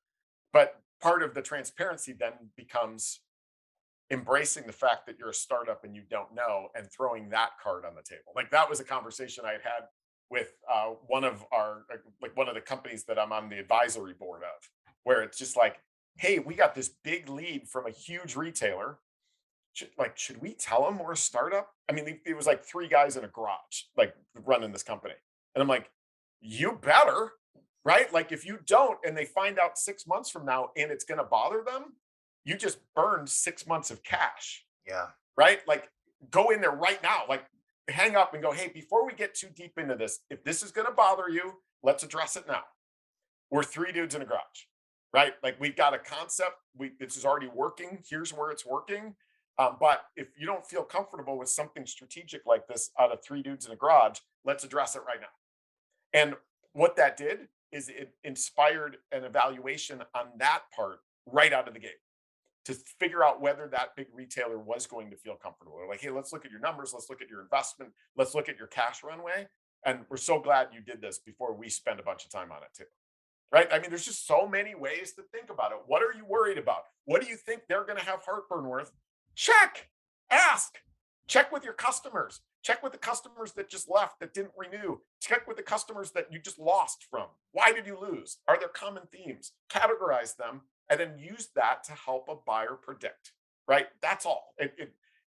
But part of the transparency then becomes embracing the fact that you're a startup and you don't know and throwing that card on the table. Like that was a conversation I had had with one of our like one of the companies that I'm on the advisory board of, where it's just like, hey, we got this big lead from a huge retailer. Should we tell them we're a startup? I mean, it was like three guys in a garage, like running this company, and I'm like, you better, right? Like if you don't, and they find out 6 months from now, and it's going to bother them, you just burned 6 months of cash, Yeah. right? Like go in there right now, like hang up and go, hey, before we get too deep into this, if this is going to bother you, let's address it now. We're three dudes in a garage, right? Like we've got a concept. This is already working. Here's where it's working. But if you don't feel comfortable with something strategic like this out of three dudes in a garage, let's address it right now. And what that did is it inspired an evaluation on that part right out of the gate to figure out whether that big retailer was going to feel comfortable. They're like, hey, let's look at your numbers, let's look at your investment, let's look at your cash runway. And we're so glad you did this before we spend a bunch of time on it too. Right? I mean, there's just so many ways to think about it. What are you worried about? What do you think they're going to have heartburn with? Check, ask, check with your customers. Check with the customers that just left that didn't renew. Check with the customers that you just lost from. Why did you lose? Are there common themes? Categorize them and then use that to help a buyer predict. Right? That's all.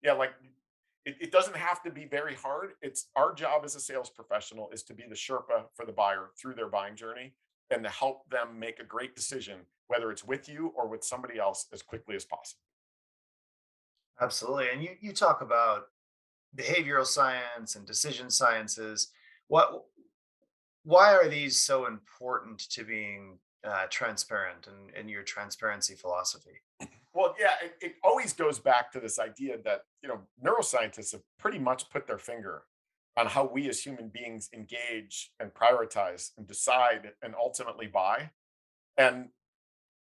Yeah, like it doesn't have to be very hard. It's our job as a sales professional is to be the Sherpa for the buyer through their buying journey and to help them make a great decision, whether it's with you or with somebody else, as quickly as possible. Absolutely. And you talk about behavioral science and decision sciences. What why are these so important to being transparent and your transparency philosophy? Well, yeah, it always goes back to this idea that neuroscientists have pretty much put their finger on how we as human beings engage and prioritize and decide and ultimately buy. And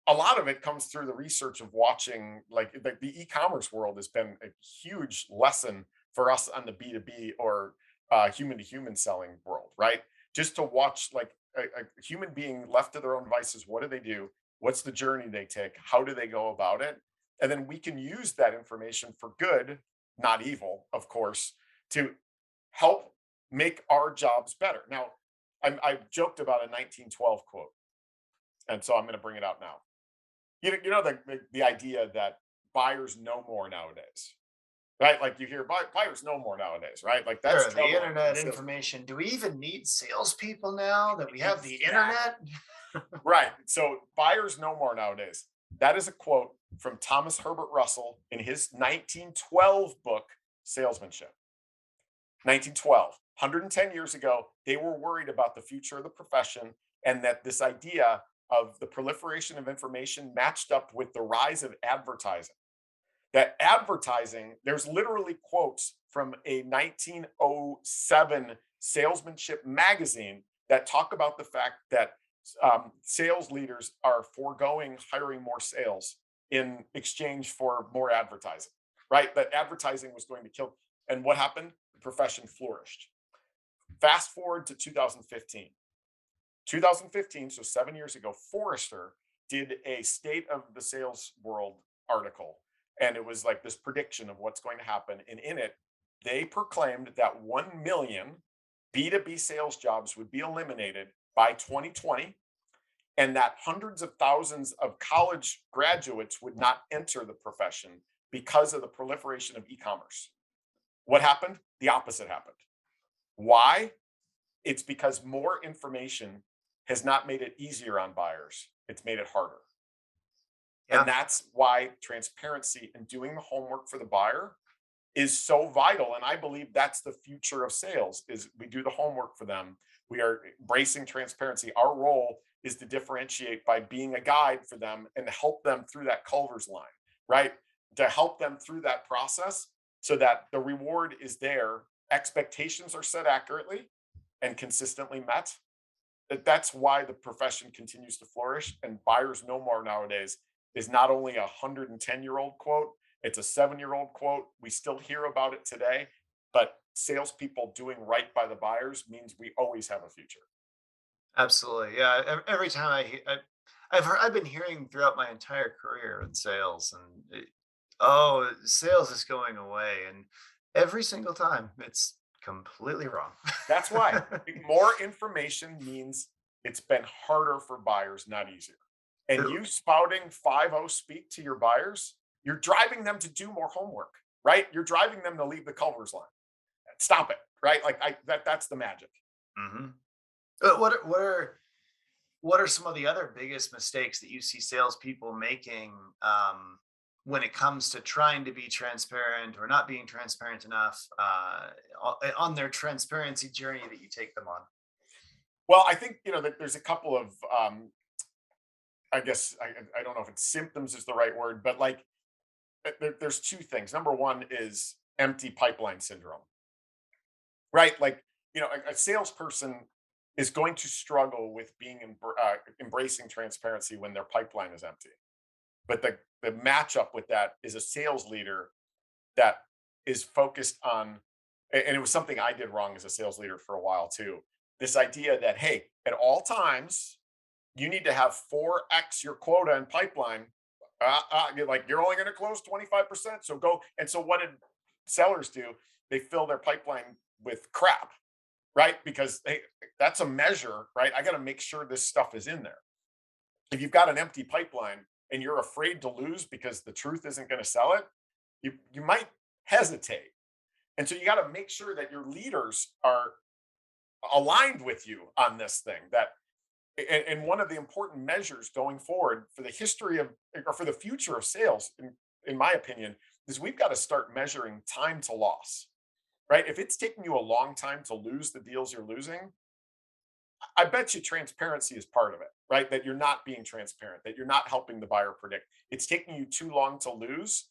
a lot of it comes through the research of watching, like the e-commerce world has been a huge lesson for us on the B2B or human to human selling world, right? Just to watch like a human being left to their own devices, what do they do? What's the journey they take? How do they go about it? And then we can use that information for good, not evil, of course, to help make our jobs better. Now, I joked about a 1912 quote, and so I'm going to bring it out now. You know the idea that buyers know more nowadays, right? Like you hear buyers know more nowadays, right? Like that's Sure, the troubling in internet sales. information. Do we even need salespeople now that we have the Exactly. internet? Right. So buyers know more nowadays. That is a quote from Thomas Herbert Russell in his 1912 book, Salesmanship. 1912. 110 years ago, they were worried about the future of the profession, and that this idea of the proliferation of information matched up with the rise of advertising. That advertising, there's literally quotes from a 1907 salesmanship magazine that talk about the fact that sales leaders are foregoing hiring more sales in exchange for more advertising, right? That advertising was going to kill. And what happened? The profession flourished. Fast forward to 2015. 2015, so 7 years ago, Forrester did a state of the sales world article. And it was like this prediction of what's going to happen. And in it, they proclaimed that 1 million B2B sales jobs would be eliminated by 2020, and that hundreds of thousands of college graduates would not enter the profession because of the proliferation of e commerce. What happened? The opposite happened. Why? It's because more information has not made it easier on buyers, it's made it harder. And Yeah. that's why transparency and doing the homework for the buyer is so vital. And I believe that's the future of sales is we do the homework for them. We are embracing transparency. Our role is to differentiate by being a guide for them and to help them through that Culver's line, right? To help them through that process so that the reward is there, expectations are set accurately and consistently met. That's why the profession continues to flourish and buyers no more nowadays is not only a 110-year-old quote, it's a 7-year-old quote. We still hear about it today, but salespeople doing right by the buyers means we always have a future. Absolutely. Yeah. Every time I've been hearing throughout my entire career in sales, and oh, sales is going away, and every single time it's completely wrong. That's why more information means it's been harder for buyers, not easier. And you spouting 5-0 speak to your buyers, you're driving them to do more homework, right? You're driving them to leave the Culver's line. Stop it, right? Like that's the magic. Hmm. What are some of the other biggest mistakes that you see salespeople making when it comes to trying to be transparent or not being transparent enough on their transparency journey that you take them on? Well, I think that there's a couple of I guess I don't know if it's symptoms is the right word, but like there's two things. Number one is empty pipeline syndrome, right? Like a salesperson is going to struggle with being embracing transparency when their pipeline is empty. But the matchup with that is a sales leader that is focused on, and it was something I did wrong as a sales leader for a while too. This idea that hey, at all times you need to have 4x your quota and pipeline. You're like you're only going to close 25%, so go. And so what did sellers do? They fill their pipeline with crap, right? Because hey, that's a measure, right? I got to make sure this stuff is in there. If you've got an empty pipeline and you're afraid to lose because the truth isn't going to sell it, you might hesitate. And so you got to make sure that your leaders are aligned with you on this thing. That and one of the important measures going forward for the history of or for the future of sales, in my opinion, is we've got to start measuring time to loss. Right? If it's taking you a long time to lose the deals you're losing, I bet you transparency is part of it, right? That you're not being transparent, that you're not helping the buyer predict. It's taking you too long to lose.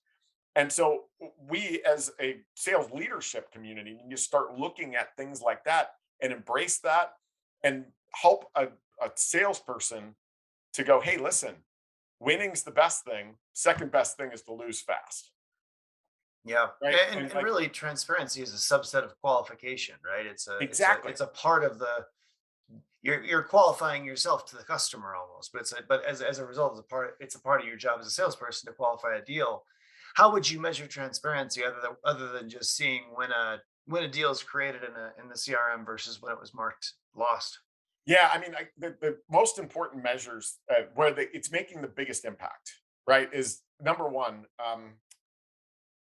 And so we as a sales leadership community need to start looking at things like that and embrace that and help a salesperson to go, hey, listen, winning's the best thing. Second best thing is to lose fast. Yeah, Right. and And and like really, transparency is a subset of qualification, right? exactly. It's a part of the you're qualifying yourself to the customer almost, but as a result, it's a part of your job as a salesperson to qualify a deal. How would you measure transparency other than just seeing when a deal is created in the CRM versus when it was marked lost? Yeah, I mean, the most important measures where it's making the biggest impact, right, is number one.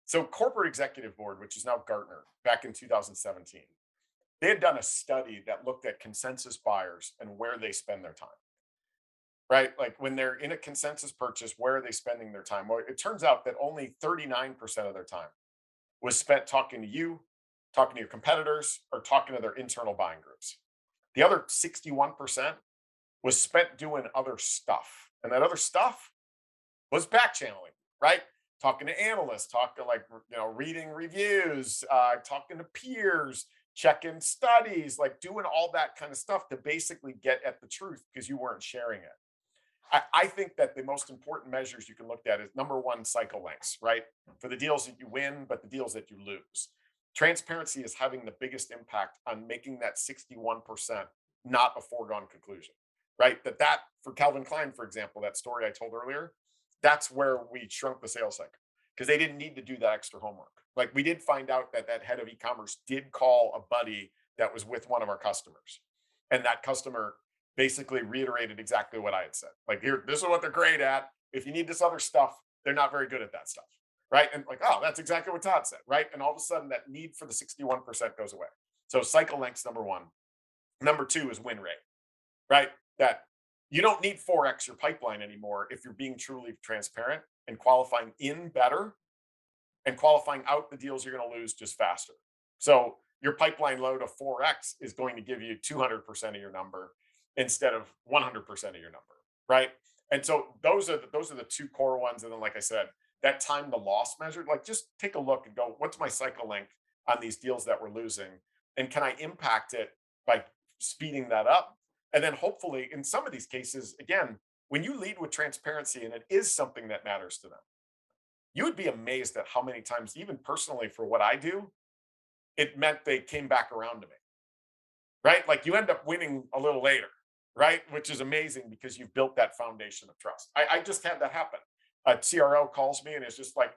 So, Corporate Executive Board, which is now Gartner, back in 2017, they had done a study that looked at consensus buyers and where they spend their time, right? Like when they're in a consensus purchase, where are they spending their time? Well, it turns out that only 39% of their time was spent talking to you, talking to your competitors, or talking to their internal buying groups. The other 61% was spent doing other stuff. And that other stuff was back channeling, right? Talking to analysts, talking like, reading reviews, talking to peers, checking studies, like doing all that kind of stuff to basically get at the truth because you weren't sharing it. I think that the most important measures you can look at is number one, cycle lengths, right? For the deals that you win, but the deals that you lose. Transparency is having the biggest impact on making that 61% not a foregone conclusion, right? That for Calvin Klein, for example, that story I told earlier, that's where we shrunk the sales cycle because they didn't need to do that extra homework. Like we did find out that that head of e-commerce did call a buddy that was with one of our customers, and that customer basically reiterated exactly what I had said. Like, here, this is what they're great at. If you need this other stuff, they're not very good at that stuff. Right. And like, oh, that's exactly what Todd said. Right. And all of a sudden, that need for the 61% goes away. So, cycle length's number one. Number two is win rate. Right. That you don't need 4x your pipeline anymore if you're being truly transparent and qualifying in better and qualifying out the deals you're going to lose just faster. So, your pipeline load of 4x is going to give you 200% of your number instead of 100% of your number, right? And so those are the two core ones. And then, like I said, that time to loss measure, like just take a look and go, what's my cycle length on these deals that we're losing, and can I impact it by speeding that up? And then hopefully, in some of these cases, again, when you lead with transparency and it is something that matters to them, you would be amazed at how many times, even personally, for what I do, it meant they came back around to me, right? Like you end up winning a little later, right? Which is amazing because you've built that foundation of trust. I just had that happen. A CRO calls me and it's just like,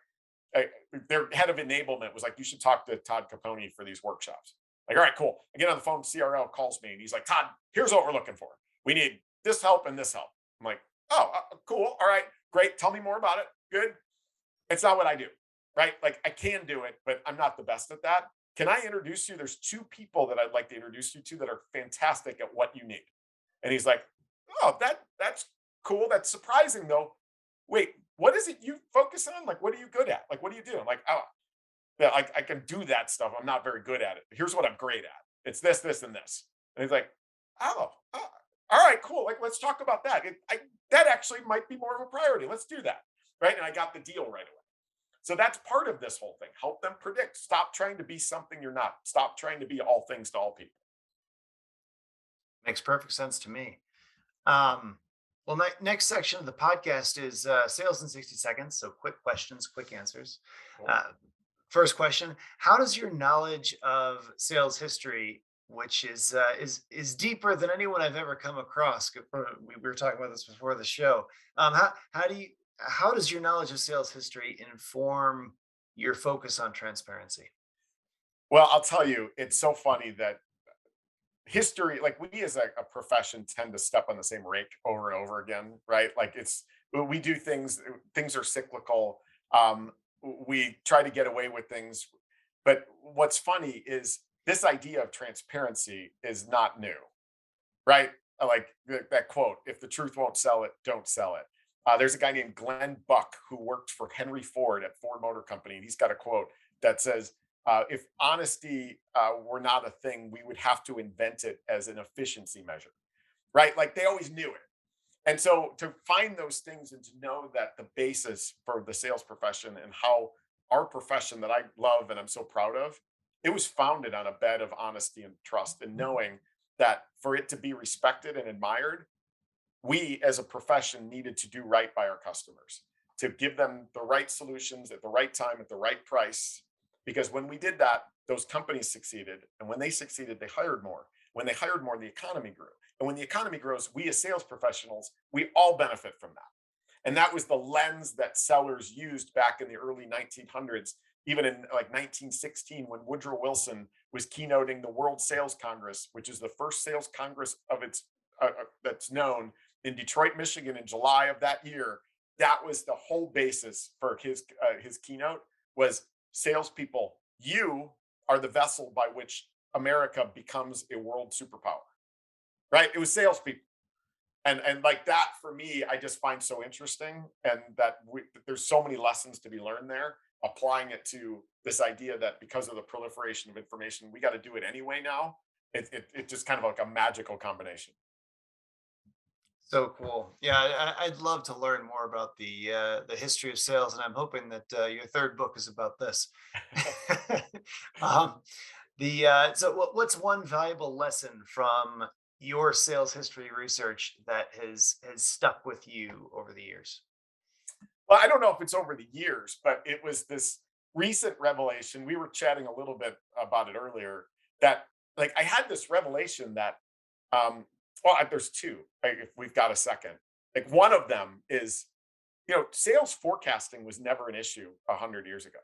uh, their head of enablement was like, you should talk to Todd Caponi for these workshops. Like, all right, cool. I get on the phone, CRO calls me and he's like, Todd, here's what we're looking for. We need this help and this help. I'm like, oh, cool. All right, great. Tell me more about it. Good. It's not what I do, right? Like I can do it, but I'm not the best at that. Can I introduce you? There's two people that I'd like to introduce you to that are fantastic at what you need. And he's like, oh, that's cool. That's surprising though. Wait, what is it you focus on? Like, what are you good at? Like, what do you do? I'm like, oh, yeah, I can do that stuff. I'm not very good at it. Here's what I'm great at. It's this, this, and this. And he's like, oh, all right, cool. Like, let's talk about that. That actually might be more of a priority. Let's do that. Right. And I got the deal right away. So that's part of this whole thing. Help them predict. Stop trying to be something you're not. Stop trying to be all things to all people. Makes perfect sense to me. Well, next section of the podcast is sales in 60 seconds. So quick questions, quick answers. Cool. Uh, First question: how does your knowledge of sales history, which is deeper than anyone I've ever come across? We were talking about this before the show. How does your knowledge of sales history inform your focus on transparency? Well, I'll tell you, it's so funny that history, like we as a profession tend to step on the same rake over and over again, right? Like we do things are cyclical. We try to get away with things. But what's funny is this idea of transparency is not new, right? Like that quote, if the truth won't sell it, don't sell it. There's a guy named Glenn Buck who worked for Henry Ford at Ford Motor Company. And he's got a quote that says, if honesty were not a thing, we would have to invent it as an efficiency measure, right? Like they always knew it. And so to find those things and to know that the basis for the sales profession and how our profession that I love and I'm so proud of, it was founded on a bed of honesty and trust and knowing that for it to be respected and admired, we as a profession needed to do right by our customers, to give them the right solutions at the right time at the right price. Because when we did that, those companies succeeded. And when they succeeded, they hired more. When they hired more, the economy grew. And when the economy grows, we as sales professionals, we all benefit from that. And that was the lens that sellers used back in the early 1900s, even in like 1916, when Woodrow Wilson was keynoting the World Sales Congress, which is the first sales congress of its that's known in Detroit, Michigan, in July of that year. That was the whole basis for his keynote was salespeople. You are the vessel by which America becomes a world superpower. Right? It was salespeople. And like that for me, I just find so interesting, and that there's so many lessons to be learned there. applying it to this idea that because of the proliferation of information, we got to do it anyway now. It just kind of like a magical combination. So cool. Yeah, I'd love to learn more about the history of sales, and I'm hoping that your third book is about this. um, what's one valuable lesson from your sales history research that has stuck with you over the years? Well, I don't know if it's over the years, but it was this recent revelation. We were chatting a little bit about it earlier that like I had this revelation that there's two, like, if we've got a second. Like one of them is, sales forecasting was never an issue 100 years ago.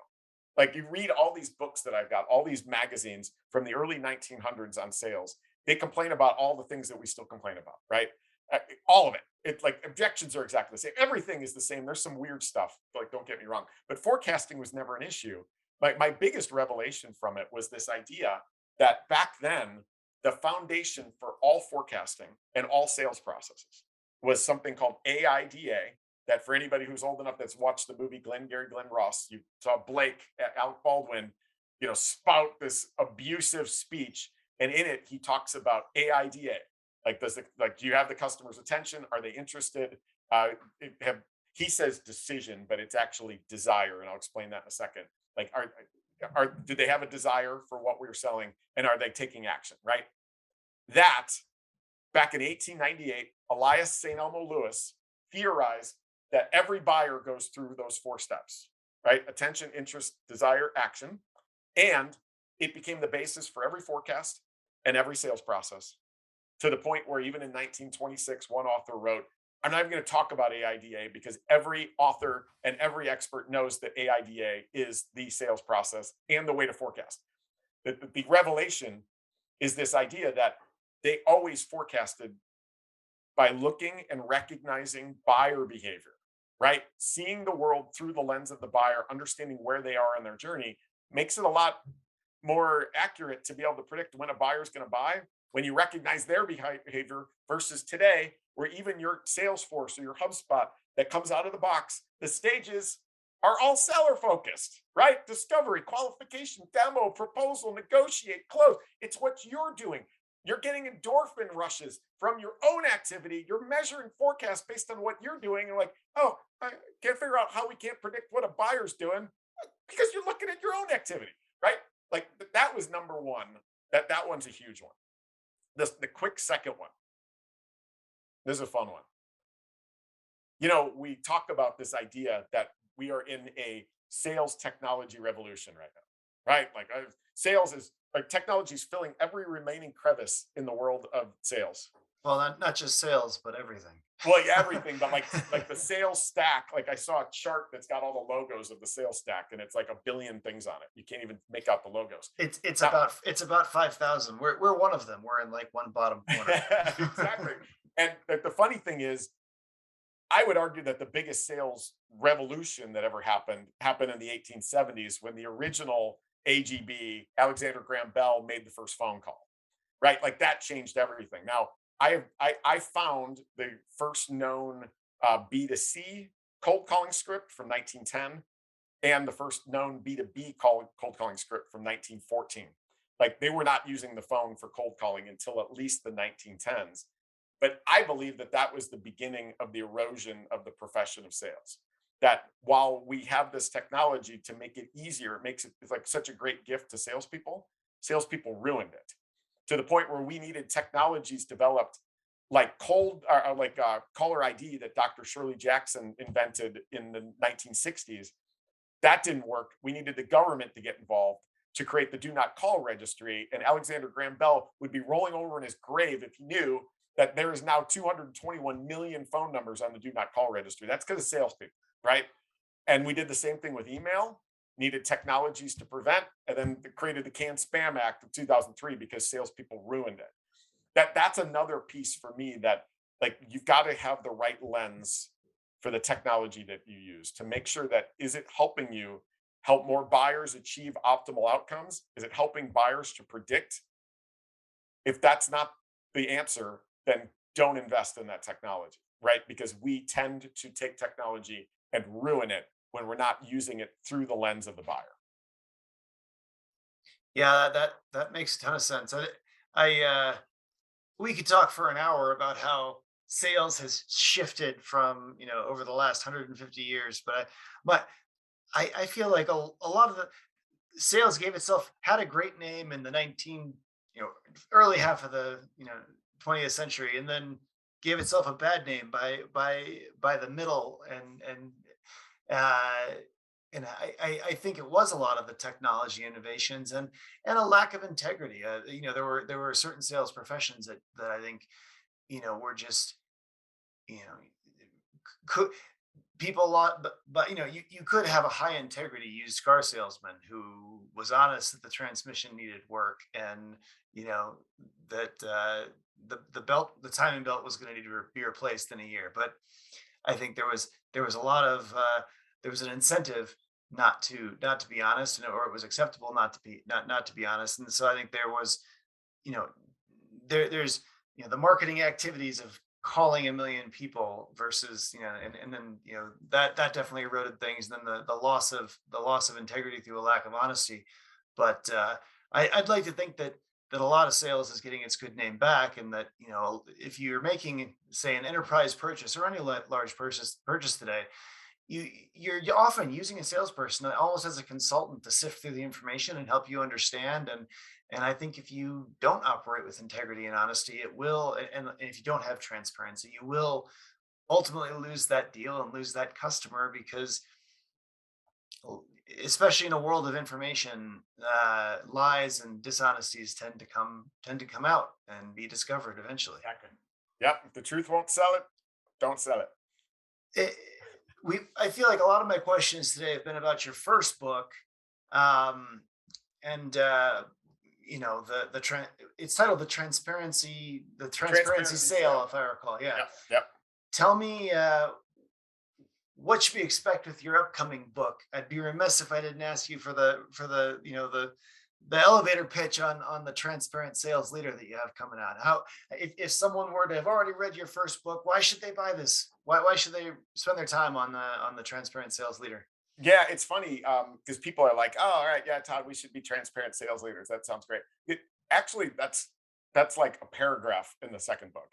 Like you read all these books that I've got, all these magazines from the early 1900s on sales. They complain about all the things that we still complain about, right? All of it. It's like objections are exactly the same. Everything is the same. There's some weird stuff, like don't get me wrong, but forecasting was never an issue. My biggest revelation from it was this idea that back then the foundation for all forecasting and all sales processes was something called AIDA. That for anybody who's old enough that's watched the movie Glengarry Glen Ross, you saw Blake, Alec Baldwin, spout this abusive speech, and in it he talks about AIDA. Like, do you have the customer's attention? Are they interested? Have He says decision, but it's actually desire, and I'll explain that in a second. Like, are do they have a desire for what we're selling, and are they taking action? Right. That back in 1898, Elias St. Elmo Lewis theorized that every buyer goes through those four steps, right? Attention, interest, desire, action. And it became the basis for every forecast and every sales process to the point where even in 1926, one author wrote, I'm not even going to talk about AIDA because every author and every expert knows that AIDA is the sales process and the way to forecast. The revelation is this idea that they always forecasted by looking and recognizing buyer behavior, right? Seeing the world through the lens of the buyer, understanding where they are on their journey makes it a lot more accurate to be able to predict when a buyer is going to buy when you recognize their behavior versus today, where even your Salesforce or your HubSpot that comes out of the box, the stages are all seller focused, right? Discovery, qualification, demo, proposal, negotiate, close. It's what you're doing. You're getting endorphin rushes from your own activity. You're measuring forecast based on what you're doing. And like, oh, I can't figure out how we can't predict what a buyer's doing because you're looking at your own activity, right? Like that was number one. That one's a huge one. The quick second one. This is a fun one. We talk about this idea that we are in a sales technology revolution right now, right? Like sales is like technology is filling every remaining crevice in the world of sales. Well, not just sales, but everything. Well, yeah, everything, but like the sales stack. Like I saw a chart that's got all the logos of the sales stack, and it's like a billion things on it. You can't even make out the logos. It's Now, about 5,000. We're one of them. We're in like one bottom corner. exactly. And the funny thing is, I would argue that the biggest sales revolution that ever happened in the 1870s when the original AGB, Alexander Graham Bell, made the first phone call, right? Like that changed everything. Now, I found the first known B2C cold calling script from 1910 and the first known B2B cold calling script from 1914. Like they were not using the phone for cold calling until at least the 1910s. But I believe that that was the beginning of the erosion of the profession of sales. That while we have this technology to make it easier, it makes it it's like such a great gift to salespeople. Salespeople ruined it to the point where we needed technologies developed like caller ID that Dr. Shirley Jackson invented in the 1960s. That didn't work. We needed the government to get involved to create the do not call registry. And Alexander Graham Bell would be rolling over in his grave if he knew that there is now 221 million phone numbers on the do not call registry. That's because of salespeople, right? And we did the same thing with email, needed technologies to prevent, and then created the Canned Spam Act of 2003 because salespeople ruined it. That's another piece for me that like you've got to have the right lens for the technology that you use to make sure that is it helping you help more buyers achieve optimal outcomes? Is it helping buyers to predict? If that's not the answer, then don't invest in that technology, right? Because we tend to take technology and ruin it when we're not using it through the lens of the buyer. Yeah, that makes a ton of sense. We could talk for an hour about how sales has shifted from, over the last 150 years, but I feel like a lot of the sales gave itself had a great name in the you know, early half of the, 20th century, and then gave itself a bad name by the middle, uh, and I think it was a lot of the technology innovations and a lack of integrity. There were certain sales professions that I think, were just, you know could people a lot, but you could have a high integrity used car salesman who was honest that the transmission needed work, and you know that the timing belt was going to need to be replaced in a year. But I think there was a lot of there was an incentive not to be honest, or it was acceptable not to be honest. And so I think there was, you know there's, the marketing activities of calling a million people versus, and then, that definitely eroded things. And then the loss of integrity through a lack of honesty. But I'd like to think that a lot of sales is getting its good name back, and that, if you're making, say, an enterprise purchase or any large purchase today, you're often using a salesperson almost as a consultant to sift through the information and help you understand. And I think if you don't operate with integrity and honesty, it will, and if you don't have transparency, you will ultimately lose that deal and lose that customer, because especially in a world of information, lies and dishonesties tend to come out and be discovered eventually. Exactly. Yep. If the truth won't sell it, don't sell it. it, I feel like a lot of my questions today have been about your first book, um, and it's titled the transparency Transparency sale, sale. if I recall. Yeah, Yep. Yep. tell me, what should we expect with your upcoming book? I'd be remiss if I didn't ask you for the the elevator pitch on the transparent sales leader that you have coming out. How, if someone were to have already read your first book, why should they buy this? Why should they spend their time on the transparent sales leader? Yeah, it's funny because people are like, "Oh, all right, yeah, Todd, we should be transparent sales leaders." That sounds great. Actually, that's like a paragraph in the second book.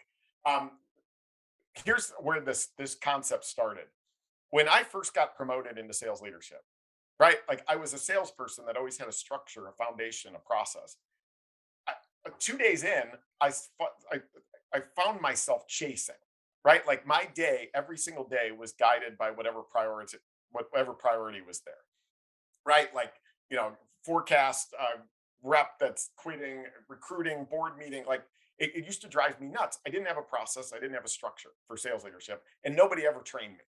Um, Here's where this concept started. When I first got promoted into sales leadership, right? Like I was a salesperson that always had a structure, a foundation, a process. 2 days in, I found myself chasing, right? Like my day, every single day was guided by whatever priority was there, right? Like, you know, forecast, rep that's quitting, recruiting, board meeting. Like it used to drive me nuts. I didn't have a process. I didn't have a structure for sales leadership, and nobody ever trained me.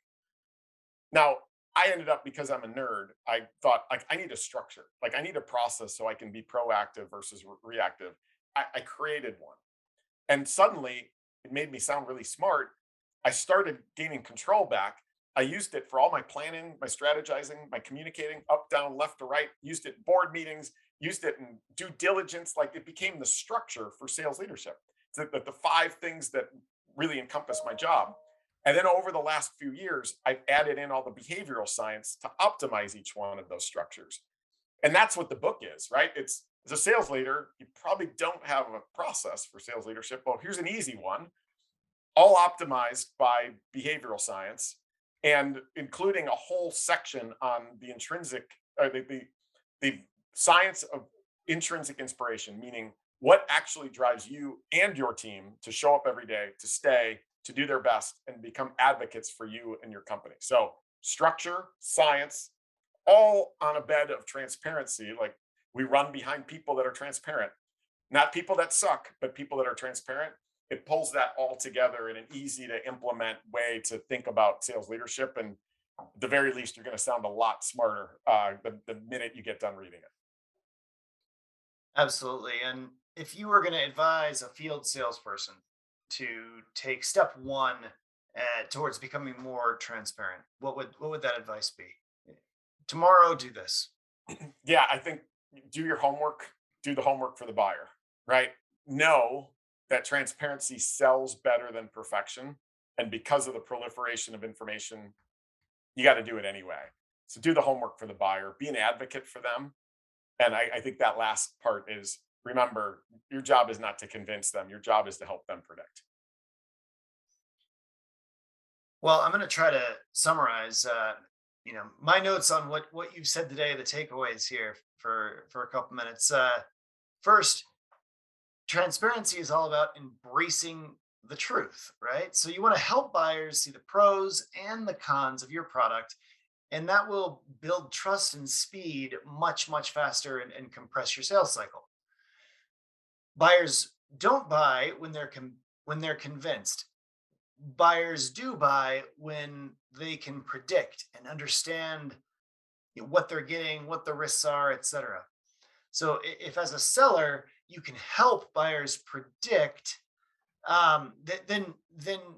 Now, I ended up, because I'm a nerd, I thought like I need a structure. Like I need a process so I can be proactive versus reactive. I created one. And suddenly it made me sound really smart. I started gaining control back. I used it for all my planning, my strategizing, my communicating up, down, left to right, used it in board meetings, used it in due diligence. Like it became the structure for sales leadership. So that the five things that really encompass my job. And then over the last few years, I've added in all the behavioral science to optimize each one of those structures. And that's what the book is, right? It's, as a sales leader, you probably don't have a process for sales leadership. Well, here's an easy one, all optimized by behavioral science, and including a whole section on the intrinsic, or the science of intrinsic inspiration, meaning what actually drives you and your team to show up every day, to stay, to do their best, and become advocates for you and your company. So, structure, science, all on a bed of transparency. Like we run behind people that are transparent, not people that suck, but people that are transparent. It pulls that all together in an easy to implement way to think about sales leadership. And at the very least, you're going to sound a lot smarter the minute you get done reading it. Absolutely. And if you were going to advise a field salesperson to take step one, towards becoming more transparent, what would that advice be? Tomorrow, do this. Yeah, I think do your homework, do the homework for the buyer, right? Know that transparency sells better than perfection. And because of the proliferation of information, you got to do it anyway. So do the homework for the buyer, be an advocate for them. And I think that last part is, remember, your job is not to convince them. Your job is to help them predict. Well, I'm going to try to summarize, my notes on what you've said today, the takeaways here for a couple minutes. First, transparency is all about embracing the truth, right? So you want to help buyers see the pros and the cons of your product, and that will build trust and speed much, much faster and compress your sales cycle. Buyers don't buy when they're convinced. Buyers do buy when they can predict and understand what they're getting, what the risks are, etc. So if as a seller you can help buyers predict, then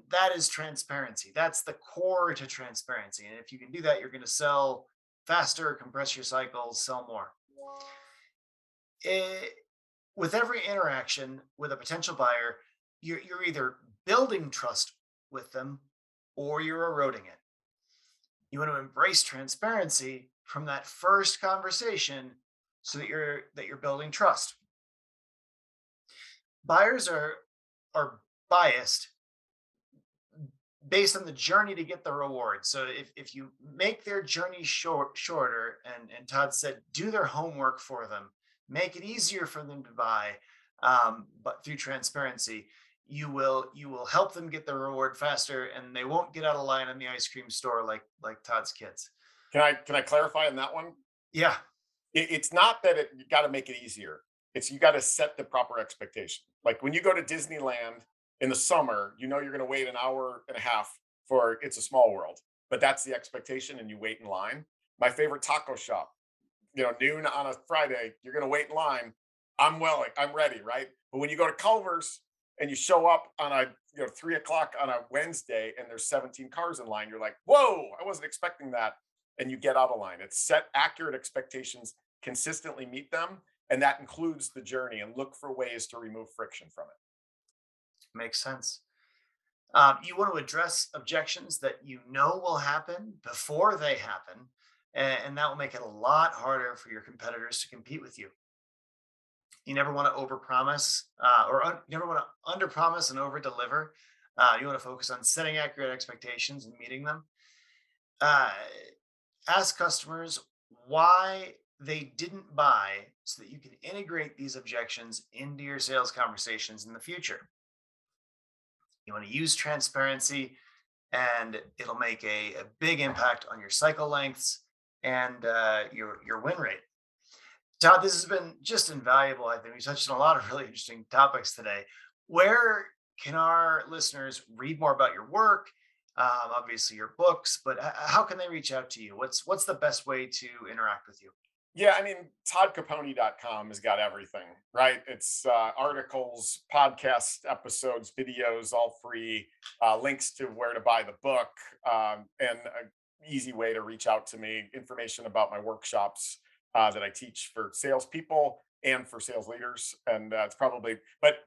that is transparency. That's the core to transparency. And if you can do that, you're going to sell faster, compress your cycles, sell more. Eh, with every interaction with a potential buyer, you're either building trust with them or you're eroding it. You want to embrace transparency from that first conversation so that you're building trust. Buyers are biased based on the journey to get the reward. So if you make their journey shorter, and Todd said, do their homework for them, make it easier for them to buy, but through transparency, you will help them get the reward faster, and they won't get out of line in the ice cream store like Todd's kids. Can I clarify on that one? Yeah, It's not that you got to make it easier. It's you got to set the proper expectation. Like when you go to Disneyland in the summer, you know you're going to wait an hour and a half for It's a Small World, but that's the expectation, and you wait in line. My favorite taco shop, noon on a Friday, you're going to wait in line. I'm willing, I'm ready, right? But when you go to Culver's and you show up on a 3 o'clock on a Wednesday and there's 17 cars in line, you're like, whoa, I wasn't expecting that, and you get out of line. It's set accurate expectations, consistently meet them, and that includes the journey, and look for ways to remove friction from it. makes sense. You want to address objections that you know will happen before they happen, and that will make it a lot harder for your competitors to compete with you. You never want to overpromise, you never want to underpromise and overdeliver. You want to focus on setting accurate expectations and meeting them. Uh, Ask customers why they didn't buy so that you can integrate these objections into your sales conversations in the future. You want to use transparency, and it'll make a big impact on your cycle lengths and your win rate. Todd, this has been just invaluable. I think we touched on a lot of really interesting topics today. Where can our listeners read more about your work? Obviously, your books, but how can they reach out to you? What's the best way to interact with you? Yeah, I mean, toddcaponi.com has got everything, right? It's articles, podcasts, episodes, videos, all free, links to where to buy the book, and an easy way to reach out to me, information about my workshops that I teach for salespeople and for sales leaders. And it's probably, but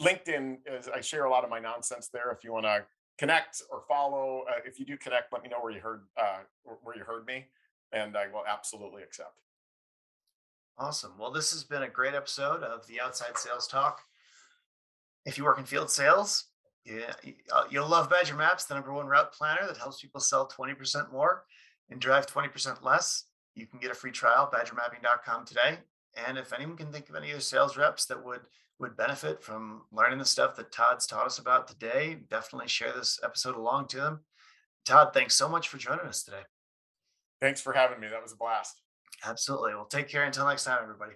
LinkedIn is, I share a lot of my nonsense there. If you want to connect or follow, if you do connect, let me know where you heard me, and I will absolutely accept. Awesome. Well, this has been a great episode of the Outside Sales Talk. If you work in field sales, yeah, you'll love Badger Maps, the number one route planner that helps people sell 20% more and drive 20% less. You can get a free trial, badgermapping.com today. And if anyone can think of any other sales reps that would benefit from learning the stuff that Todd's taught us about today, definitely share this episode along to them. Todd, thanks so much for joining us today. Thanks for having me. That was a blast. Absolutely. Well, take care until next time, everybody.